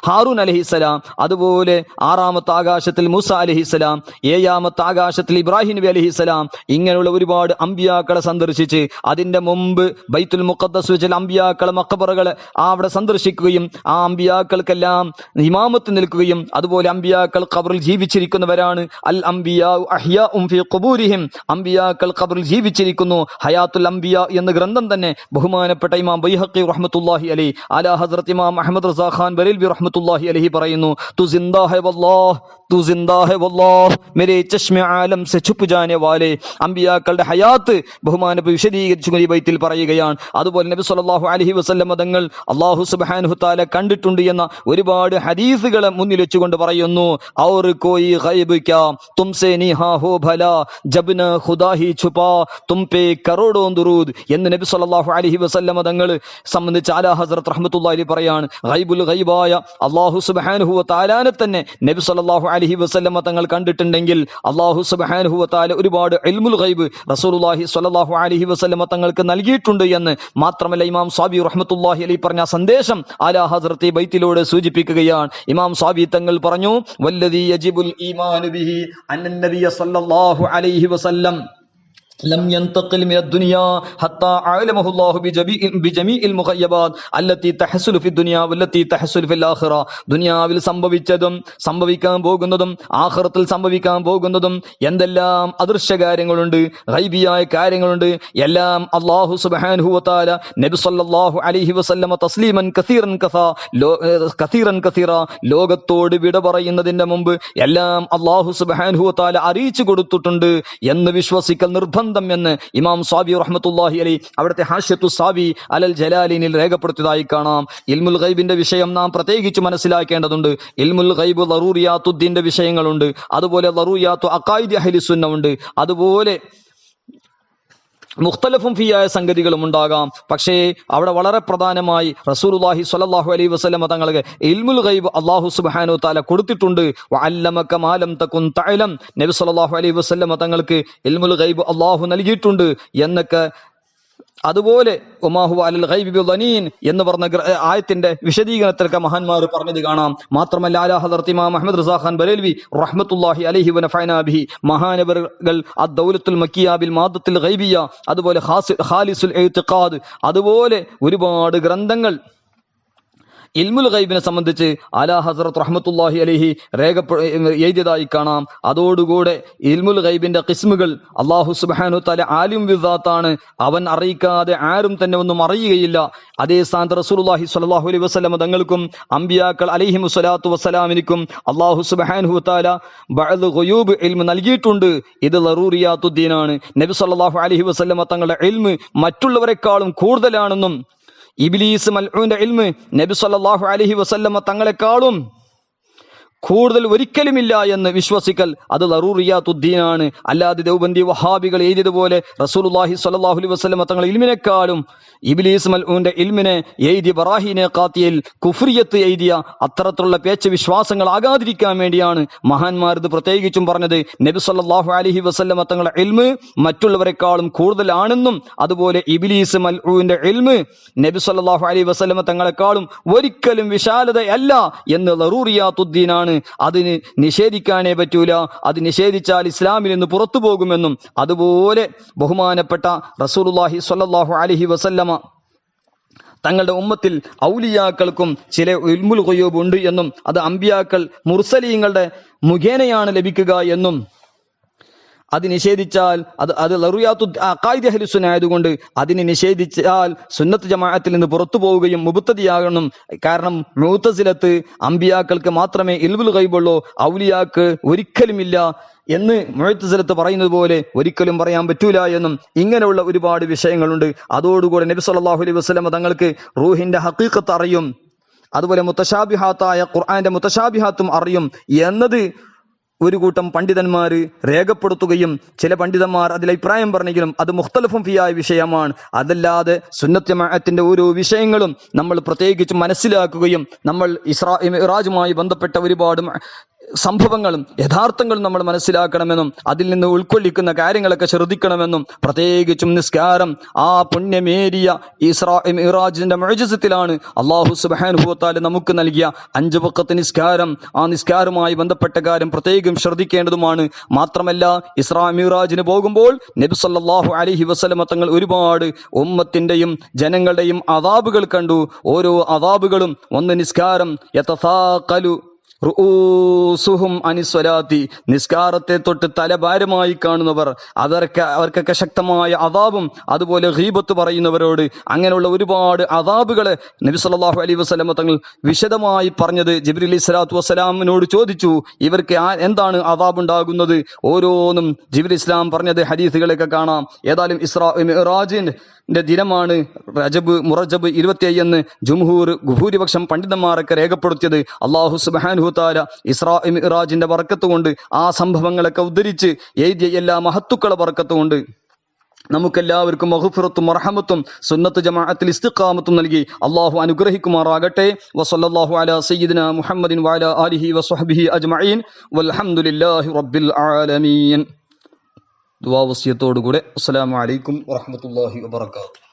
ഹാറൂൻ അലൈഹിസ്സലാം, അതുപോലെ 6-ാമത്തെ ആകാശത്തിൽ മൂസ അലൈഹിസ്സലാം, 7-ാമത്തെ ആകാശത്തിൽ ഇബ്രാഹിം നബി അലൈഹിസ്സലാം. ഇങ്ങനെയുള്ള ഒരുപാട് അമ്പിയാക്കളെ സന്ദർശിച്ച് അതിന്റെ മുമ്പ് ബൈത്തുൽ മുഖദ്ദസ് വെച്ച അമ്പിയാക്കളെ മഖബറുകളെ അവിടെ സന്ദർശിക്കുകയും ആ അമ്പിയാക്കൾക്കെല്ലാം ഇമാമത്ത് നിൽക്കുകയും അതുപോലെ അമ്പിയാക്കൾ ഖബറിൽ ജീവിച്ചിരിക്കുന്നവരാണ്. അൽ അംബിയാ അഹ്യാഉം ഫീ ഖുബൂരിഹിം. അമ്പിയാക്കൾ ഖബറിൽ ജീവിച്ചിരിക്കുന്നു. ഹയാത്തുൽ അംബിയ എന്ന ഗ്രന്ഥം തന്നെ ബഹുമാനപ്പെട്ട ഇമാം ബൈഹഖി റഹ്മത്തുള്ളാഹി അലൈഹി അലാ ഹസ്രത്ത് ഇമാം അഹ്മദ് റസാ ഖാൻ ബറേൽവി റഹ്മത്തുള്ളാഹി അലൈഹി പറയുന്നു, തു സിന്ദാ ഹൈ വല്ലാഹ് तू जिंदा है वल्लाह मेरे चश्मे आलम से छुप जाने वाले. അമ്പിയാക്കളുടെ ഹയാത്ത് ബഹുമാനപ്പെട്ട വിശദീകരിച്ചു ഈ ബൈത്തിൽ പറയുകയാണ്. അതുപോലെ നബി സല്ലല്ലാഹു അലൈഹി വസല്ലം തങ്ങൾ അല്ലാഹു സുബ്ഹാനഹു തആല കണ്ടിട്ടുണ്ട് എന്ന ഒരുപാട് ഹദീസുകളെ മുന്നിൽ വെച്ചുകൊണ്ട് പറയുന്നു, ഔർ കോയി ഗൈബ് ക്യാ തുംസെ നിഹാ ഹോ ഭലാ ജബ് ന ഖുദാ ഹി ഛുപാ തും പേ കറോടോ ദുറൂദ് എന്ന് നബി സല്ലല്ലാഹു അലൈഹി വസല്ലം തങ്ങൾ സംബന്ധിച്ച് ആലാ ഹസ്രത്ത് റഹ്മത്തുള്ളാഹി അലൈഹി പറയാണ്. ഗൈബുൽ ഗൈബായ അല്ലാഹു സുബ്ഹാനഹു വ തആലാനെ തന്നെ നബി സല്ലല്ലാഹു അലൈഹി വസല്ലം തങ്ങൾ കണ്ടിട്ടുണ്ടെങ്കിൽ അല്ലാഹു സുബ്ഹാനഹു വ തആല ഒരുപാട് ഇൽമുൽ ഗൈബ് റസൂലുള്ളാഹി സ്വല്ലല്ലാഹു അലൈഹി വസല്ലം തങ്ങൾക്ക് നൽകിയിട്ടുണ്ട് എന്ന് മാത്രമല്ല ഇമാം സ്വാബി റഹ്മത്തുള്ളാഹി അലൈഹി പറഞ്ഞ സന്ദേശം ആലാ ഹസ്രത്ത് ബൈത്തിലൂടെ സൂചിപ്പിക്കുകയാണ്. ഇമാം സ്വാബി തങ്ങൾ പറഞ്ഞു, വല്ലദീ യജിബുൽ ഈമാനു ബിഹി അന്നൻ നബിയ സ്വല്ലല്ലാഹു അലൈഹി വസല്ലം لم ينتقل من الدنيا حتى علمه الله بجميع المغيبات التي تحصل في الدنيا والتي تحصل في الآخرة. ദുനിയാവിൽ സംഭവിച്ചതും സംഭവിക്കാൻ പോകുന്നതും ആഖിറത്തിൽ സംഭവിക്കാൻ പോകുന്നതും എന്തെല്ലാം അദൃശ്യ കാര്യങ്ങളുണ്ട്, ഗൈബിയായ കാര്യങ്ങളുണ്ട്, എല്ലാം അല്ലാഹു സുബ്ഹാനഹു വ തആല നബി സല്ലല്ലാഹു അലൈഹി വസല്ലം തസ്ലീമൻ കസീറൻ കസീറ ലോകത്തോട് വിട പറയുന്നതിന്റെ മുമ്പ് എല്ലാം അല്ലാഹു സുബ്ഹാനഹു വ തആല അറിയിച്ചു കൊടുത്തിട്ടുണ്ട് എന്ന് വിശ്വസിക്കൽ നിർബന്ധം എന്ന് ഇമാം സ്വാബി റഹ്മത്തുള്ളാഹി അലൈഹി അവിടുത്തെ ഹാഷിയത്തു സ്വാബി അലൽ ജലാലിനിൽ രേഖപ്പെടുത്തിയതായി കാണാം. ഇൽമുൽ ഗൈബിന്റെ വിഷയം നാം പ്രത്യേകിച്ച് മനസ്സിലാക്കേണ്ടതുണ്ട്. ഇൽമുൽ ഗൈബ് ദറൂറിയാത്തുദ്ദീന്റെ വിഷയങ്ങളുണ്ട്, അതുപോലെ ദറൂറിയാത്തു അഖായിദി അഹ്ലി സുന്ന ഉണ്ട്, അതുപോലെ മുഖ്തലഫും ഫിയായ സംഗതികളും ഉണ്ടാകാം. പക്ഷേ അവിടെ വളരെ പ്രധാനമായി റസൂലുള്ളാഹി സ്വല്ലല്ലാഹു അലൈഹി വസല്ലം തങ്ങൾക്ക് ഇൽമുൽ ഗൈബ് അല്ലാഹു സുബ്ഹാനഹു തആല കൊടുത്തിട്ടുണ്ട്. വഅല്ലമക മാ ലം തകുൻ തഅലം നബി സ്വല്ലല്ലാഹു അലൈഹി വസല്ലം തങ്ങൾക്ക് ഇൽമുൽ ഗൈബ് അല്ലാഹു നൽകിയിട്ടുണ്ട് എന്നൊക്കെ അതുപോലെ ഉമാഹു അലൽ ഗൈബി ബിളനീൻ എന്ന് പറഞ്ഞ ആയത്തിന്റെ വിശദീകരണത്തിലൊക്കെ മഹാന്മാർ പറഞ്ഞത് കാണാം. മാത്രമല്ല അലാ ഹദറത്ത് ഇമാം അഹ്മദ് റിസാ ഖാൻ ബറേൽവി റഹ്മത്തുള്ളാഹി അലൈഹി വനഫഅനാ ബിഹി മഹാനവറുകൾ അദ്ദൗലത്തുൽ മക്കിയ ബിൽ മാദത്തുൽ ഗൈബിയ, അതുപോലെ ഖാലിസുൽ ഇഅ്തിഖാദ്, അതുപോലെ ഒരുപാട് ഗ്രന്ഥങ്ങൾ ഇൽമുൽ ഗൈബിനെ സംബന്ധിച്ച് അലാ ഹസ്രത്ത് റഹ്മത്തുള്ളാഹി അലൈഹി എഴുതിയതായി കാണാം. അതോടുകൂടെ ഇൽമുൽ ഗൈബിന്റെ ഖിസ്മുകൾ അല്ലാഹു സുബ്ഹാനഹു തആല ആലിം ബിദാത്താണ്, അവൻ അറിയിക്കാതെ ആരും തന്നെ ഒന്നും അറിയുകയില്ല. അതേ സ്ഥാനത്ത് റസൂലുള്ളാഹി സ്വല്ലല്ലാഹു അലൈഹി വസല്ലം തങ്ങൾക്കും അമ്പിയാക്കൾ അലൈഹിമു സ്വലാത്തു വസ്സലാമിനും അല്ലാഹു സുബ്ഹാനഹു തആല ബഅദ് ഗുയൂബ് ഇൽമ് നൽകിയിട്ടുണ്ട്. ഇത് ലറൂറിയാത്തുദ്ദീനാണ്. നബി സ്വല്ലല്ലാഹു അലൈഹി വസല്ലം തങ്ങളുടെ ഇൽമ് മറ്റുള്ളവരെക്കാളും കൂടുതലാണെന്നും ഇബ്ലീസ് മൽഊന്റെ ഇൽമ് നബി സല്ലല്ലാഹു അലൈഹി വസല്ലമ തങ്ങളെക്കാളും കൂടുതൽ ഒരിക്കലുമില്ല എന്ന് വിശ്വസിക്കൽ അത് ലറൂറിയാത്തുദ്ദീനാണ്. അല്ലാതെ ദേവബന്ദി വഹാബികൾ എഴുതിയതുപോലെ റസൂലുള്ളാഹി സ്വല്ലല്ലാഹു അലൈഹി വസല്ലമ തങ്ങൾ ഇൽമിനെക്കാളും ഇബ്ലീസ് മൽഊന്റെ ഇൽമിനെ എഴുതിയ ബറാഹീനെ ഖാത്തിയിൽ കുഫ്രിയത്ത് എഴുതിയ അത്തരത്തിലുള്ള പേച്ച വിശ്വാസങ്ങൾ ആകാതിരിക്കാൻ വേണ്ടിയാണ് മഹാന്മാർ ഇത് പ്രത്യേകിച്ചും പറഞ്ഞത്. നബി സല്ലല്ലാഹു അലൈഹി വസല്ലമ തങ്ങളുടെ ഇൽമ് മറ്റുള്ളവരെക്കാളും കൂടുതലാണെന്നും അതുപോലെ ഇബ്ലീസ് മൽഊന്റെ ഇൽമ് നബി സല്ലല്ലാഹു അലൈഹി വസല്ലമ തങ്ങളെക്കാളും ഒരിക്കലും വിശാലതയല്ല എന്ന് ലറൂറിയാത്തുദ്ദീനാണ്. അതിന് നിഷേധിക്കാനേ പറ്റൂല. അത് നിഷേധിച്ചാൽ ഇസ്ലാമിൽ നിന്ന് പുറത്തു പോകുമെന്നും അതുപോലെ ബഹുമാനപ്പെട്ട റസൂലുള്ളാഹി സ്വല്ലല്ലാഹു അലൈഹി വസല്ലമ തങ്ങളുടെ ഉമ്മത്തിൽ ഔലിയാക്കൾക്കും ചില ഇൽമുൽ ഗുയൂബ് ഉണ്ട് എന്നും അത് അമ്പിയാക്കൾ മുർസലീങ്ങളുടെ മുഖേനയാണ് ലഭിക്കുക എന്നും അത് നിഷേധിച്ചാൽ അത് ലറുയാത്തു അഖായിദ് അഹ്ലു സുന്ന ആയതുകൊണ്ട് അതിനെ നിഷേധിച്ചാൽ സുന്നത്ത് ജമാഅത്തിൽ നിന്ന് പുറത്തു പോവുകയും മുബ്തദിയാകണം. കാരണം മുഅ്തസിലത്ത് അമ്പിയാക്കൾക്ക് മാത്രമേ ഇൽമുൽ ഗൈബുള്ളൂ, ഔലിയാക്ക് ഒരിക്കലുമില്ല എന്ന് മുഅ്തസിലത്ത് പറയുന്നത് പോലെ ഒരിക്കലും പറയാൻ പറ്റൂല എന്നും ഇങ്ങനെയുള്ള ഒരുപാട് വിഷയങ്ങളുണ്ട്. അതോടുകൂടെ നബി സല്ലല്ലാഹു അലൈഹി വസല്ലം തങ്ങൾക്ക് റൂഹിന്റെ ഹഖീഖത്ത് അറിയും, അതുപോലെ മുത്തശാബിഹാത്തായ ഖുർആന്റെ മുത്തശാബിഹാത്തും അറിയും എന്നത് ഒരു കൂട്ടം പണ്ഡിതന്മാർ രേഖപ്പെടുത്തുകയും ചില പണ്ഡിതന്മാർ അതിൽ അഭിപ്രായം പറഞ്ഞെങ്കിലും അത് മുഖ്തലഫും ഫിയായ വിഷയമാണ്. അതല്ലാതെ സുന്നത്ത് ജമാഅത്തിന്റെ ഓരോ വിഷയങ്ങളും നമ്മൾ പ്രത്യേകിച്ച് മനസ്സിലാക്കുകയും നമ്മൾ ഇസ്രാ മിഅ്റാജുമായി ബന്ധപ്പെട്ട ഒരുപാട് സംഭവങ്ങളും യഥാർത്ഥങ്ങളും നമ്മൾ മനസ്സിലാക്കണമെന്നും അതിൽ നിന്ന് ഉൾക്കൊള്ളിക്കുന്ന കാര്യങ്ങളൊക്കെ ശ്രദ്ധിക്കണമെന്നും പ്രത്യേകിച്ചും നിസ്കാരം ആ പുണ്യമേറിയ ഇസ്രാ മിഅ്റാജിന്റെ മുഅ്ജിസത്തിലാണ് അല്ലാഹു സുബ്ഹാനഹു വ തആല നമുക്ക് നൽകിയ 5 വഖത്ത് നിസ്കാരം. ആ നിസ്കാരവുമായി ബന്ധപ്പെട്ട കാര്യം പ്രത്യേകം ശ്രദ്ധിക്കേണ്ടതുമാണ്. മാത്രമല്ല ഇസ്രാ മിഅ്റാജിന് പോകുമ്പോൾ നബി സല്ലല്ലാഹു അലൈഹി വസല്ലം തങ്ങൾ ഒരുപാട് ഉമ്മത്തിന്റെയും ജനങ്ങളുടെയും അദാബുകൾ കണ്ടു. ഓരോ അദാബുകളും ഒന്ന് നിസ്കാരം യതസാഖലു റുഊസുഹും അനിസ്വലാത്തി, നിസ്കാരത്തെ തൊട്ട് തലഭാരമായി കാണുന്നവർ അവർക്കൊക്കെ ശക്തമായ അദാബും അതുപോലെ ഗീബത്ത് പറയുന്നവരോട് അങ്ങനെയുള്ള ഒരുപാട് അദാബുകളെ നബി സല്ലല്ലാഹു അലൈഹി വസല്ലം തങ്ങൾ വിശദമായി പറഞ്ഞത് ജിബ്രീൽ സ്വലാത്തു വസ്സലാമിനോട് ചോദിച്ചു, ഇവർക്ക് എന്താണ് അദാബ് ഉണ്ടാകുന്നത്? ഓരോന്നും ജിബ്രീൽ ഇസ്ലാം പറഞ്ഞത് ഹദീസുകളൊക്കെ കാണാം. ഏതായാലും ഇസ്രാ മിഅ്റാജിന്റെ ദിനമാണ് റജബ് മുറജബ് 25 എന്ന് ജുംഹൂർ ഭൂരിപക്ഷം പണ്ഡിതന്മാരൊക്കെ രേഖപ്പെടുത്തിയത്. അല്ലാഹു സുബ്ഹാനഹു തആല ഇസ്രാ മിഅ്റാജിന്റെ ബർക്കത്ത് കൊണ്ട് ആ സംഭവങ്ങളൊക്കെ ഉദ്ധരിച്ച് എഴുതിയ എല്ലാ മഹത്തുക്കളെ ബർക്കത്ത് കൊണ്ട് നമുക്കെല്ലാവർക്കും മഗ്ഫിറത്തും മർഹമത്തും സുന്നത്ത് ജമാഅത്തിൽ ഇസ്തിഖാമത്തും നൽകി അല്ലാഹു അനുഗ്രഹിക്കുമാറാകട്ടെ. വസല്ലല്ലാഹു അലാ സയ്യിദിനാ മുഹമ്മദിൻ വഅലാ ആലിഹി വസ്വഹ്ബിഹി അജ്മഈൻ വൽഹംദുലില്ലാഹി റബ്ബിൽ ആലമീൻ. ദുആ വസിയത്തോടുകൂടെ അസ്സലാമു അലൈക്കും വറഹ്മത്തുള്ളാഹി വബറകാതുഹു.